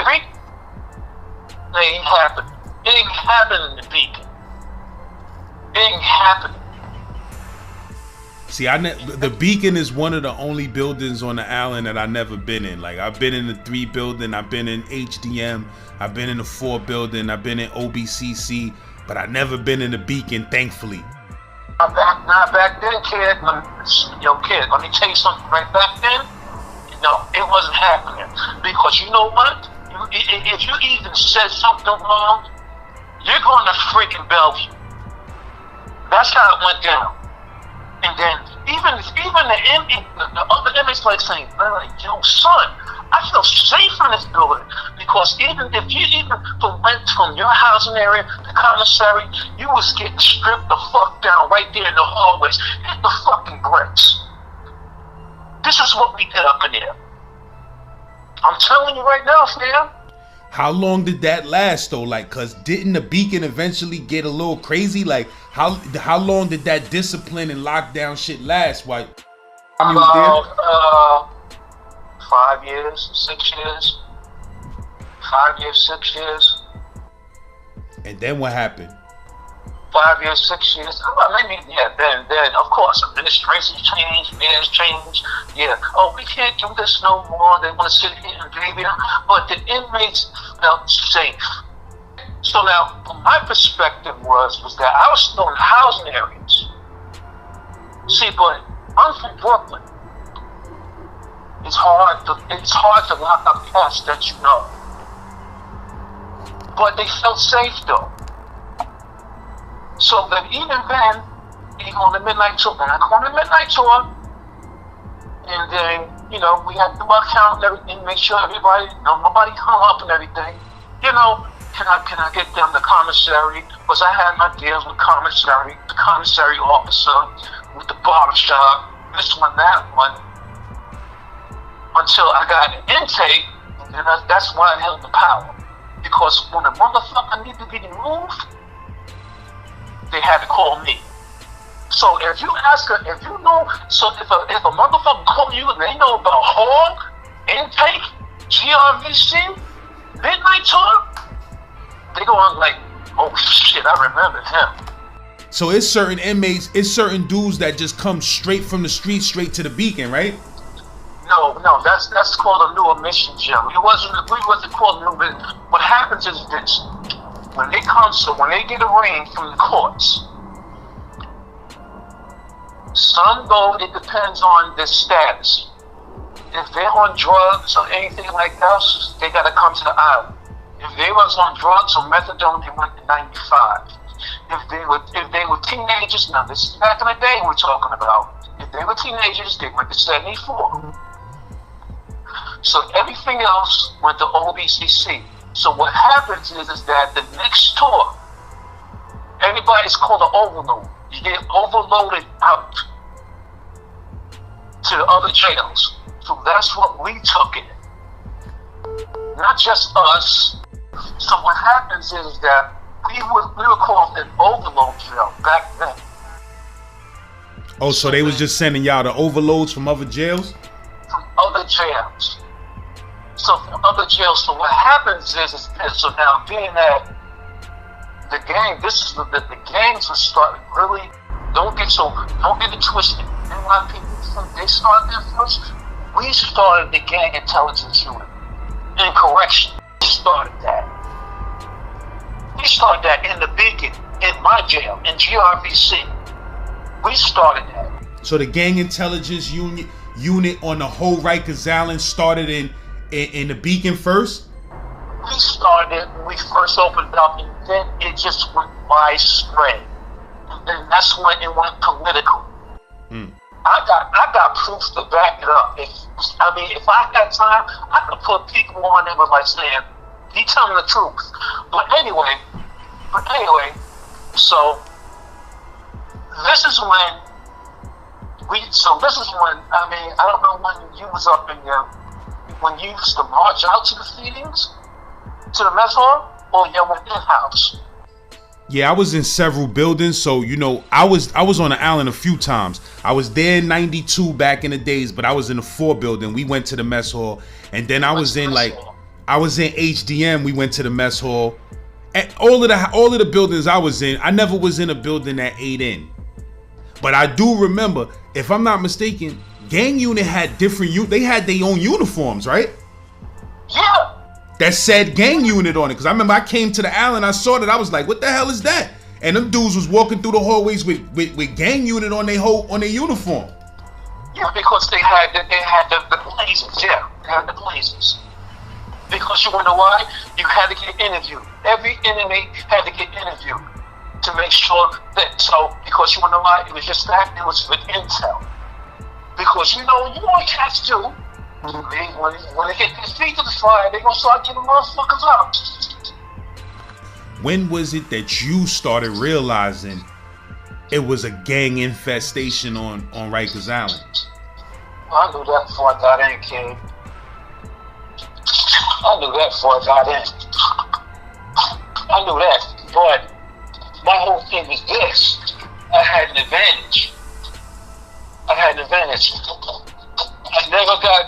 ain't happening. It ain't happening in the Beacon. It ain't happening.
See, the Beacon is one of the only buildings on the island that I've never been in. Like, I've been in the 3 building, I've been in HDM, I've been in the 4 building, I've been in OBCC, but I've never been in the Beacon, thankfully.
Not back then, kid. Kid, let me tell you something. Right back then, no, it wasn't happening. Because you know what? If you even said something wrong, you're going to freaking Bellevue. That's how it went down. And then even the other inmates like saying, yo, son, I feel safe in this building. Because even if you went from your housing area to commissary, you was getting stripped the fuck down right there in the hallways. Hit the fucking bricks. This is what we did up in there. I'm telling you right now, fam.
How long did that last though? Like, cause didn't the Beacon eventually get a little crazy? Like, how long did that discipline and lockdown shit last? Why?
About 5 years, 6 years. 5 years, 6 years.
And then what happened?
5 years, 6 years. Maybe, yeah, then, of course, administrations changed, mayors changed. Yeah, oh, we can't do this no more. They want to sit here and baby them. But the inmates felt safe. So now, from my perspective was that I was still in housing areas. See, but I'm from Brooklyn. It's hard to lock up cats that you know. But they felt safe though. So that even then, even on the midnight tour, when I go on the midnight tour, and then, we had to do our count and everything, make sure everybody, nobody hung up and everything. Can I get them the commissary? Because I had my deals with the commissary officer, with the barbershop, this one, that one, until I got an intake, and that's why I held the power. Because when a motherfucker needed to be moved, they had to call me. So if you ask her, if a motherfucker call you and they know about hog, intake, GRVC, midnight tour, they go on like, oh shit, I remember him.
So it's certain inmates, it's certain dudes that just come straight from the street, straight to the Beacon, right?
No, that's called a new admission jail. We wasn't called a new admission. What happens is this. When they get arraigned from the courts, some go, it depends on their status. If they're on drugs or anything like that, they gotta come to the island. If they was on drugs or methadone, they went to 95. If they were teenagers, now this is back in the day we're talking about. If they were teenagers, they went to 74. So everything else went to OBCC. So what happens is that the next tour, everybody's called an overload. You get overloaded out to the other jails. So that's what we took it. Not just us. So what happens is that we were called an overload jail back then.
Oh, so they was just sending y'all the overloads from other jails?
From other jails. So from other jails. So what happens is so now being that the gang, this is the gangs were starting really. Don't get it twisted. NYPD, they started there first. We started the gang intelligence unit in correction. We started that. We started that in the Beacon, in my jail, in GRVC. We started that.
So the gang intelligence unit on the whole Rikers Island started in the Beacon first?
We started when we first opened up, and then it just went widespread. And then that's when it went political. I got proof to back it up. If I had time, I could put people on there with like saying, he telling the truth. But anyway, so this is when I don't know when you was up in there, when you used to march out to the feedings, to the mess hall, or you went in-house?
Yeah, I was in several buildings, so I was on the island a few times. I was there in '92 back in the days, but I was in the 4 building. We went to the mess hall, and then I was in HDM. We went to the mess hall. At all of the buildings I was in, I never was in a building that ate in. But I do remember, if I'm not mistaken, gang unit had they had their own uniforms, right?
Yeah.
That said gang unit on it. Because I remember I came to the island, I saw that, I was like, what the hell is that? And them dudes was walking through the hallways with gang unit on their uniform.
Yeah, because they had the blazers, yeah. They had the blazers. Because you wonder why? You had to get interviewed. Every inmate had to get interviewed to make sure that, because you wonder why? It was just that, it was with intel. Because you want cats too. When they get their feet to the fire, they're going to start getting motherfuckers up.
When was it that you started realizing it was a gang infestation on Rikers Island?
I knew that before I got in, King. I knew that before I got in. I knew that, but my whole thing was this. I had an advantage.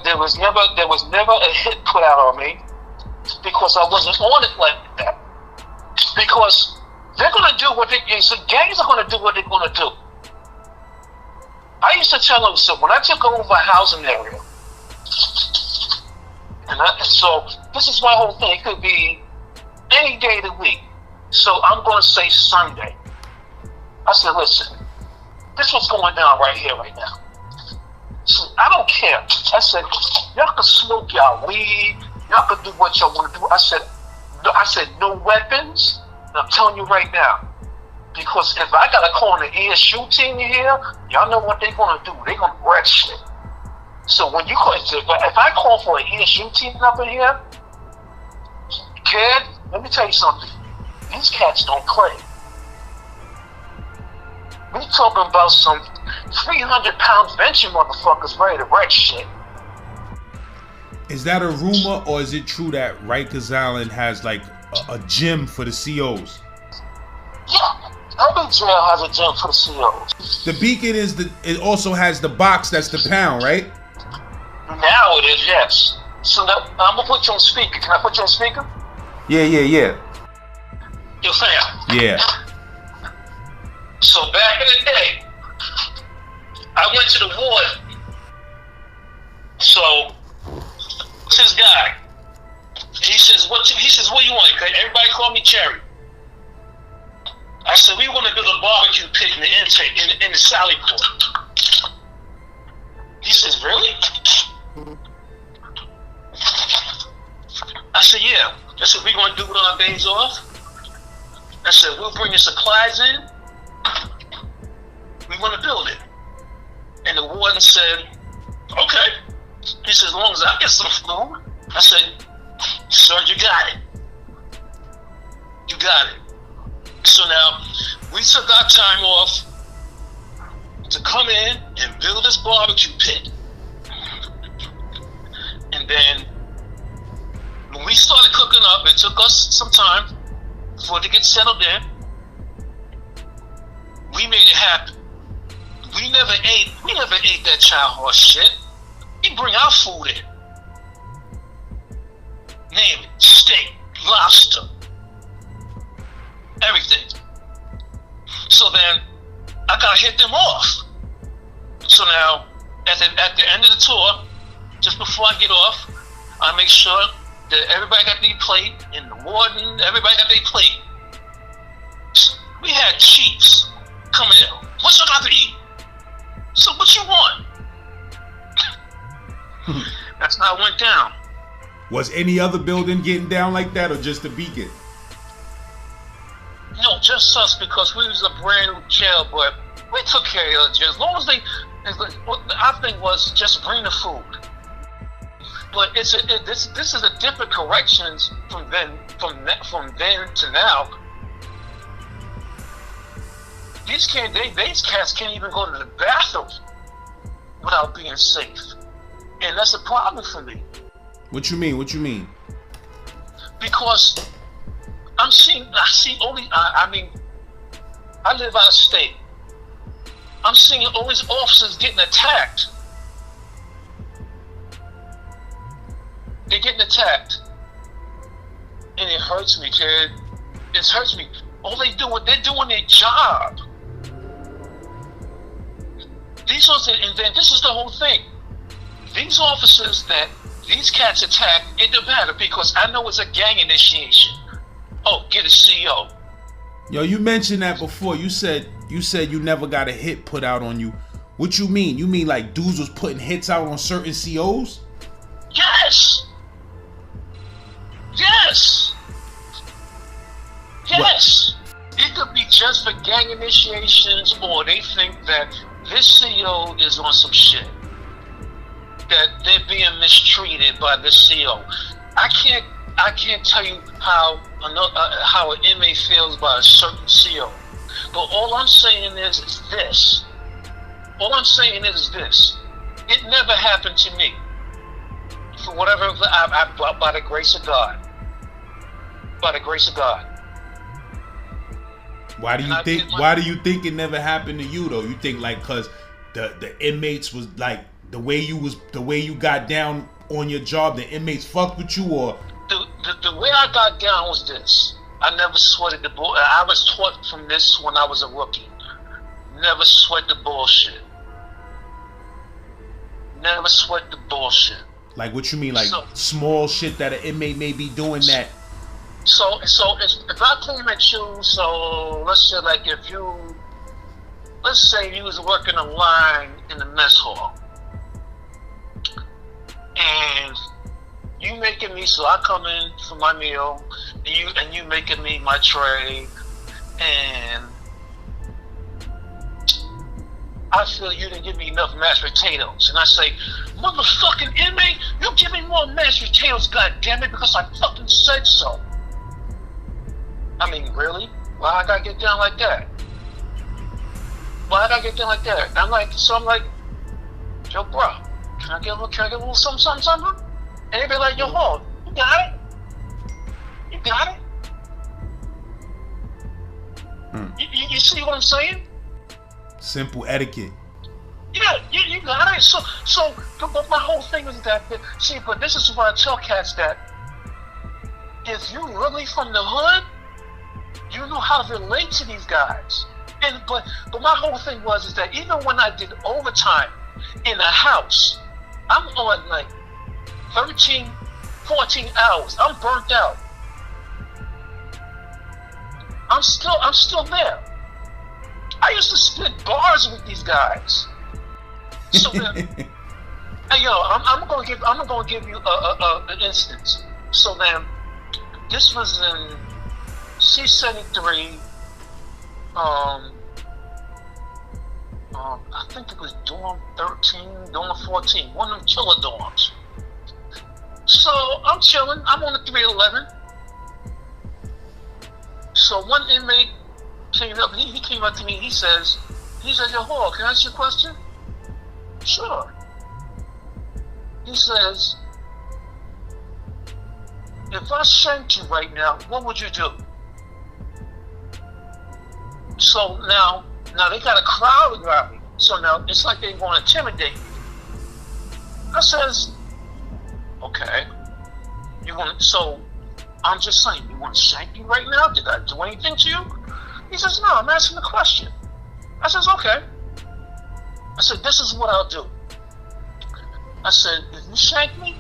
There was never a hit put out on me because I wasn't on it like that. Because they're gonna do what gangs are gonna do what they're gonna do. I used to tell them, so when I took over a housing area, so this is my whole thing. It could be any day of the week. So I'm gonna say Sunday. I said, listen, this is what's going down right here, right now. So I don't care. I said, y'all can smoke y'all weed, y'all can do what y'all want to do. I said, no weapons. And I'm telling you right now, because if I got to call an ESU team here, y'all know what they're gonna do. They're gonna wreck shit. So when you call, if I call for an ESU team up in here, kid, let me tell you something. These cats don't play. We talking about some 300-pound benching motherfuckers ready to wreck shit.
Is that a rumor, or is it true that Rikers Island has like a gym for the COs?
Yeah, every jail has a gym for the COs.
The Beacon it also has the box that's the pound, right?
Now it is, yes. So now, I'm gonna put you on speaker. Can I put you on speaker?
Yeah.
Yo, fam.
Yeah.
So back in the day, I went to the ward. So this guy, he says, what do you want? Everybody call me Cherry. I said, we want to build a barbecue pit in the intake, in the Sally Port. He says, really? I said, yeah. That's what we're going to do on our days off. I said, we'll bring the supplies in. We want to build it. And the warden said, okay. He said, as long as I get some food. I said, sir, you got it. You got it. So now, we took our time off to come in and build this barbecue pit. And then, when we started cooking up, it took us some time for it to get settled in. We made it happen. We never ate that child horse shit. We bring our food in. Name it, steak, lobster, everything. So then, I gotta hit them off. So now, at the end of the tour, just before I get off, I make sure that everybody got their plate, and the warden, everybody got their plate. We had chiefs come in. What you got to eat? So what you want? That's how it went down.
Was any other building getting down like that, or just the Beacon?
No, just us, because we was a brand new jail, but we took care of the jail. As long as our thing was just bring the food. But this is a different corrections from then to now. These cats can't even go to the bathroom without being safe, and that's a problem for me.
What you mean?
Because I live out of state. I'm seeing all these officers getting attacked. They're getting attacked. And it hurts me, kid. It hurts me. They're doing their job. And then this is the whole thing. These officers that these cats attack, it don't matter, because I know it's a gang initiation. Oh, get a CO.
Yo, you mentioned that before. You said you never got a hit put out on you. What you mean? You mean like dudes was putting hits out on certain COs?
Yes. Yes. Yes. What? It could be just for gang initiations, or they think that this CO is on some shit, that they're being mistreated by this CO. I can't tell you how an inmate feels by a certain CO, but all I'm saying is this. All I'm saying is this. It never happened to me. For whatever I brought, by the grace of God. By the grace of God.
Why do you think it never happened to you though? You think like cause the inmates was like the way you got down on your job, the inmates fucked with you, or
the way I got down was this. I never sweated the bull. I was taught from this when I was a rookie. Never sweat the bullshit. Never sweat the bullshit.
Like what you mean, like small shit that an inmate may be doing that.
So if I came at you, so let's say like let's say you was working a line in the mess hall, and you making me, so I come in for my meal, and you making me my tray, and I feel you didn't give me enough mashed potatoes, and I say, motherfucking inmate, you give me more mashed potatoes, goddammit, because I fucking said so. I mean, really? Why I gotta get down like that? Why I gotta get down like that? I'm like, yo, bro, can I get a little something? And they be like, yo, hold, you got it? You got it? You see what I'm saying?
Simple etiquette.
Yeah, you got it. So, but my whole thing is that, see, but this is why I tell cats that if you really from the hood, you know how to relate to these guys. But my whole thing is that even when I did overtime in a house, I'm on like 13, 14 hours. I'm burnt out. I'm still there. I used to split bars with these guys. So then, hey, yo, I'm gonna give you an instance. So then, this was in C73. I think it was dorm 13, dorm 14, one of them killer dorms. So I'm chilling. I'm on the 311. So one inmate came up. He came up to me. He says, "Yo, Hall, can I ask you a question?" Sure. He says, "If I shanked you right now, what would you do?" So now they got a crowd around me. So now it's like they want to intimidate me. I says, "Okay, so I'm just saying, you want to shank me right now? Did I do anything to you?" He says, "No, I'm asking a question." I says, "Okay." I said, "This is what I'll do." I said, "If you shank me,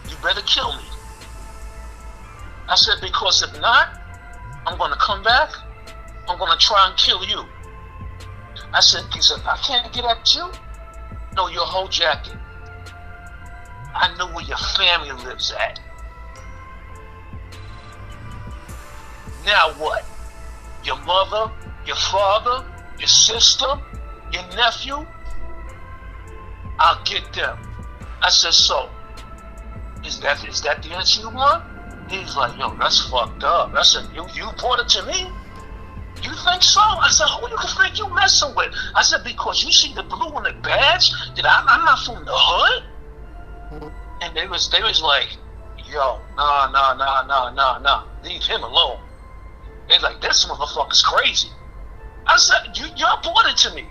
you better kill me." I said, "Because if not, I'm going to come back. I'm going to try and kill you." He said, "I can't get at you." "No, your whole jacket. I know where your family lives at." Now what? Your mother, your father, your sister, your nephew? I'll get them. I said, "So, is that the answer you want?" He's like, "Yo, that's fucked up." I said, you brought it to me? You think so? I said, "Who you think you messing with?" I said, "Because you see the blue on the badge, that I'm not from the hood?" And they was like, "Yo, nah, leave him alone." They like, "This motherfucker's crazy." I said, y'all brought it to me.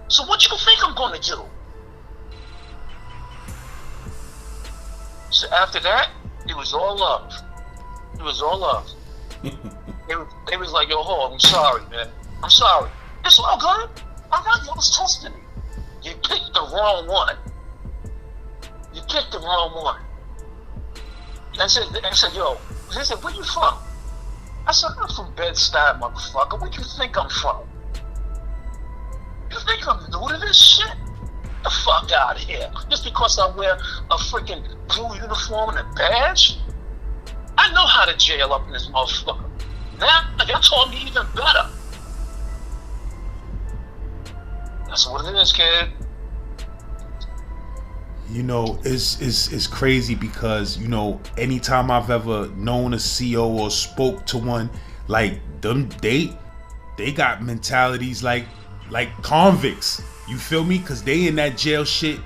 So what you think I'm gonna do? So after that, it was all love. It was all love. They was like, "Yo, Hall, I'm sorry, man. I'm sorry. It's all good. I'm not, y'all was testing me. You picked the wrong one. You picked the wrong one." I said, "Yo," they said, "Where you from?" I said, "I'm from Bed-Stuy, motherfucker. Where you think I'm from? You think I'm new to this shit? The fuck out of here. Just because I wear a freaking blue uniform and a badge? I know how to jail up in this motherfucker. Now, y'all taught me even better." That's what it is, kid.
You know, it's crazy because, you know, anytime I've ever known a CO or spoke to one, like them, they got mentalities like convicts. You feel me? Cause they in that jail shit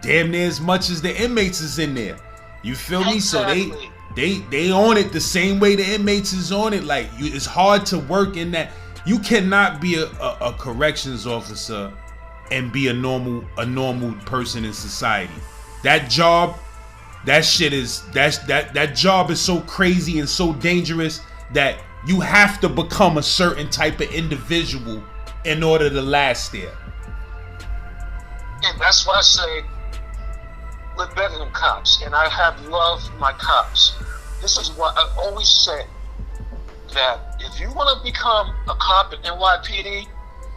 damn near as much as the inmates is in there. You feel me?
Exactly.
So they on it the same way the inmates is on it. Like it's hard to work in that. You cannot be a corrections officer and be a normal person in society. That job, that job is so crazy and so dangerous that you have to become a certain type of individual in order to last there.
And that's why I say we're better than cops, and I have loved my cops. This is what I always say, that if you want to become a cop at NYPD,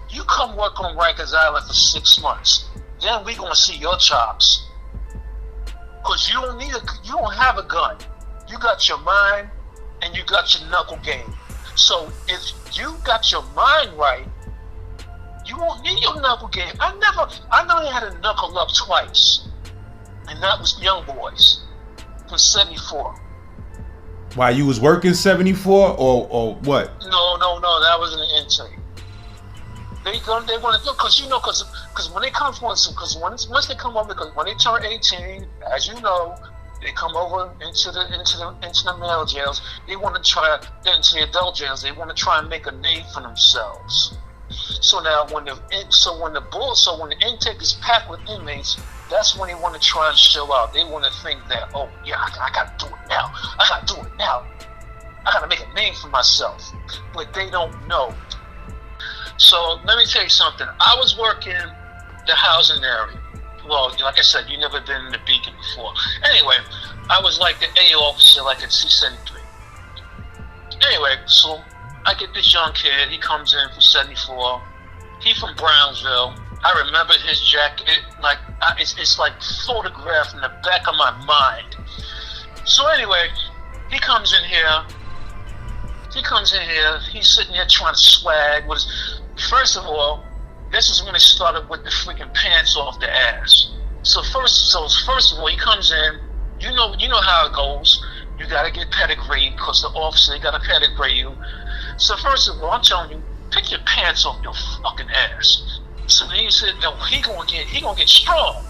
you come work on Rikers Island for 6 months. Then we gonna see your chops. Cause you don't have a gun. You got your mind and you got your knuckle game. So if you got your mind right, you won't need your knuckle game. I only had to knuckle up twice. And that was young boys from 74.
Why, you was working 74 or what?
No, that was an intake. They want to do, because when they come once they come over, because when they turn 18, as you know, they come over into the male jails. They want to try into the adult jails. They want to try and make a name for themselves. So now when the intake is packed with inmates, that's when they want to try and show out. They want to think that, oh yeah, I got to do it now. I got to do it now. I got to make a name for myself. But they don't know. So let me tell you something. I was working the housing area. Well, like I said, you never been in the Beacon before. Anyway, I was like the A officer, like at C73. Anyway, so I get this young kid. He comes in from 74. He from Brownsville. I remember his jacket. Like it's like photographed in the back of my mind. So anyway, he comes in here. He comes in here, he's sitting there trying to swag with his, first of all, this is when it started with the freaking pants off the ass. So first of all, he comes in, you know how it goes. You gotta get pedigree, because the officer, gotta pedigree you. So first of all, I'm telling you, pick your pants off your fucking ass. So then he said, yo, he gonna get strong.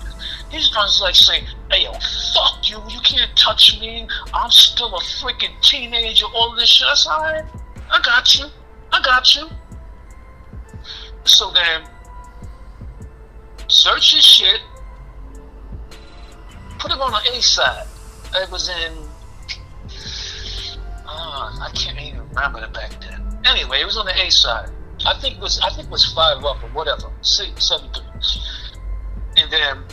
He's gonna like say, hey yo, fuck you, you can't touch me, I'm still a freaking teenager, all this shit. I said, alright, I got you. So then, search his shit, put him on the A side. It was in, I can't even remember it back then. Anyway, it was on the A side. I think it was 5 up or whatever, 7-3. And then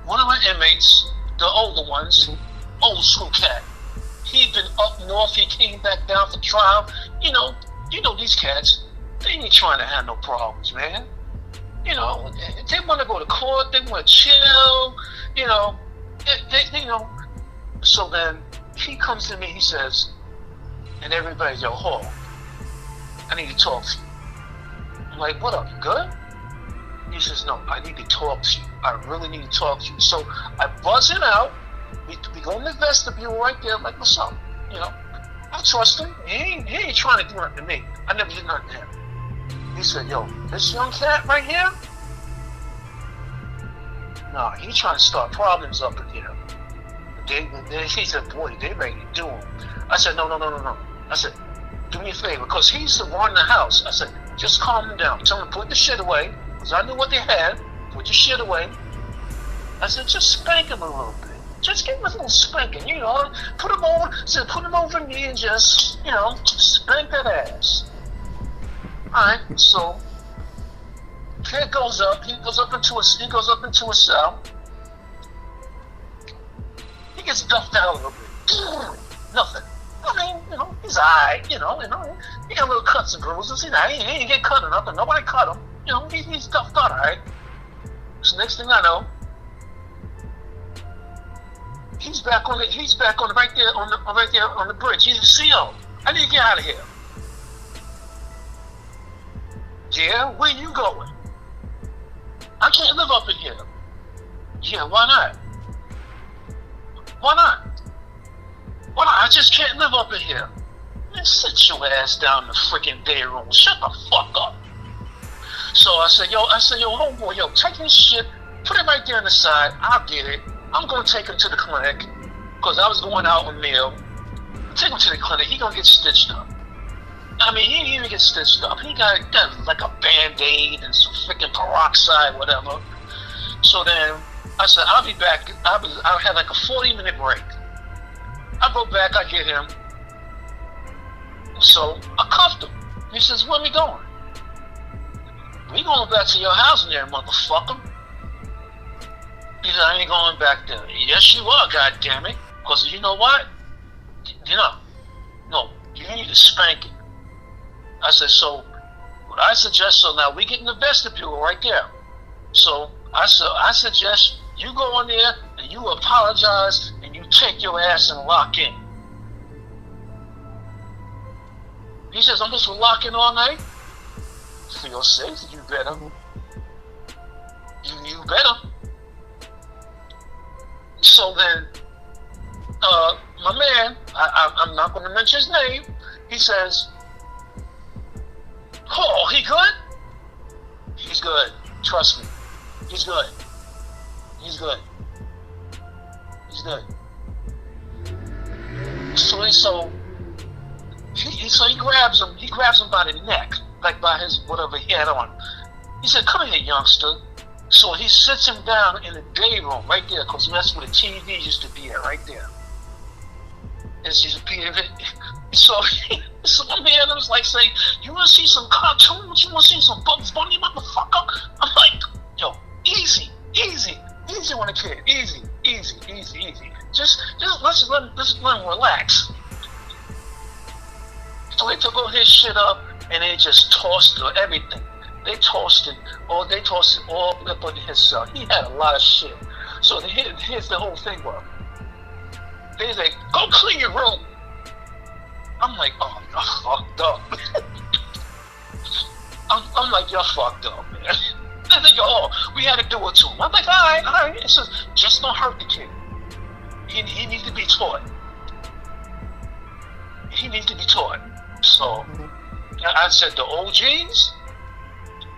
one of my inmates, the older ones, old school cat, he'd been up north, he came back down for trial. You know these cats, they ain't trying to have no problems, man. They want to go to court, they want to chill, So then he comes to me, he says, and everybody, yo, Hall, I need to talk to you. I'm like, what up, you good? He says, no, I need to talk to you. I really need to talk to you. So I buzz him out. We go in the vestibule right there, like, what's up? I trust him. He ain't trying to do nothing to me. I never did nothing to him. He said, yo, this young cat right here, no, he trying to start problems up in here. He said, boy, they ready to do him. I said, no. I said, do me a favor, because he's the one in the house. I said, just calm him down. Tell him to put the shit away, because I knew what they had. Put your shit away. I said, just spank him a little bit. Just give him a little spanking, Put him over me and just, spank that ass. Alright, so kid goes up. He goes up into a cell. He gets duffed out a little bit. Nothing. I mean, he's alright. He got little cuts and bruises. He ain't get cut or nothing. Nobody cut him. He's duffed out, alright. So next thing I know, he's back on right there on the bridge. He's a CO. I need to get out of here. Yeah, where you going? I can't live up in here. Yeah, why not? Why not? I just can't live up in here. Man, sit your ass down in the freaking day room. Shut the fuck up. So I said, yo, homeboy, yo, take his shit, put it right there on the side. I'll get it. I'm gonna take him to the clinic, because I was going out on meal. Take him to the clinic. He gonna get stitched up. I mean, he didn't even get stitched up. He got like a Band-Aid and some freaking peroxide, whatever. So then I said, I'll be back. I had like a 40-minute break. I go back, I get him. So I cuffed him. He says, where we going? We going back to your house in there, motherfucker. He said, I ain't going back there. Yes, you are, goddammit. Because you know what? No, you need to spank it. I said, so what I suggest, so now we get in the vestibule right there. So I suggest you go in there and you apologize and you take your ass and lock in. He says, I'm just locking all night? For your safety, you better. You better. So then, my man, I'm not going to mention his name, he says, oh, he good? He's good. Trust me. He's good. He's good. He's good. So he grabs him by the neck, like by his whatever he had on. He said, come here, youngster. So he sits him down in the day room right there, because that's where the TV used to be at, right there. So my man was like saying, you want to see some cartoons? You want to see some Bugs Bunny, motherfucker? I'm like, yo, easy on the kid. Easy. Just let's let him relax. So they took all his shit up and they just tossed everything. They tossed it all up on his cell. He had a lot of shit. So here's the whole thing, bro. They say, go clean your room. I'm like, oh, you're fucked up. I'm like, you're fucked up, man. And they go, oh, we had to do it to him. I'm like, all right. It's just don't hurt the kid. He needs to be taught. He needs to be taught. So I said the OGs,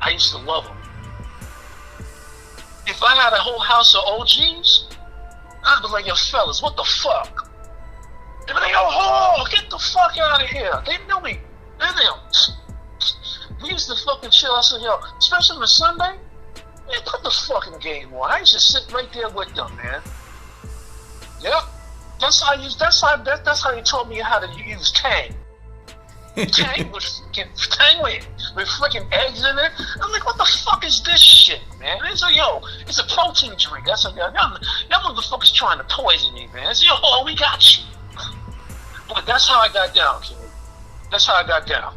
I used to love them. If I had a whole house of OGs, I'd be like, yo, fellas, what the fuck? They'd be like, yo, oh, get the fuck out of here. They knew me. They knew. We used to fucking chill. I said, yo, especially on a Sunday, man, put the fucking game on. I used to sit right there with them, man. Yep. That's how you taught me how to use Tang. Tang with freaking eggs in it. I'm like, what the fuck is this shit, man? It's a protein drink. I said, y'all motherfuckers trying to poison me, man. It's we got you. But that's how I got down, kid. That's how I got down.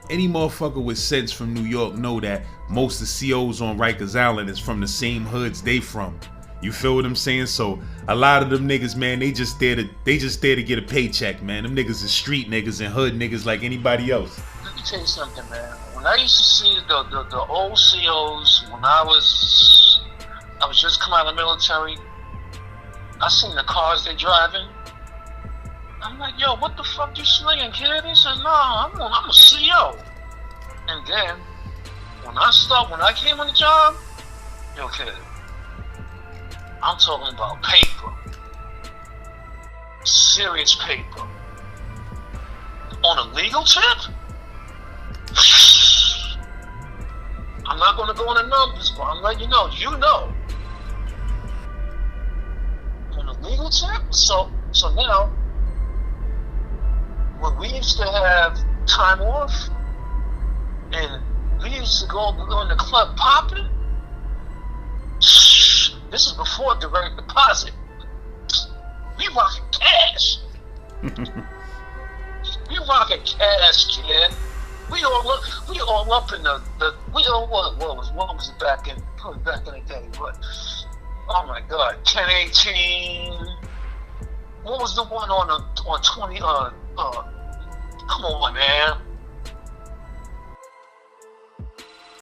Any motherfucker with sense from New York know that most of the COs on Rikers Island is from the same hoods they from. You feel what I'm saying? So a lot of them niggas, man, they just there to get a paycheck, man. Them niggas is street niggas and hood niggas like anybody else.
Let me tell you something, man. When I used to see the old COs, when I was just coming out of the military, I seen the cars they driving. I'm like, yo, what the fuck you slinging, kid? He said, nah, I'm a CO. And then when I came on the job, yo, kid, I'm talking about paper. Serious paper. On a legal tip? I'm not going to go into numbers, but I'm letting you know. You know. On a legal tip? So now, when we used to have time off, and we used to go in the club popping, this is before direct deposit. We rocking cash. We rocking cash, kid. We all up in what was it back in the day? What? Oh my God, 1018. What was the one on 20? Come on, man.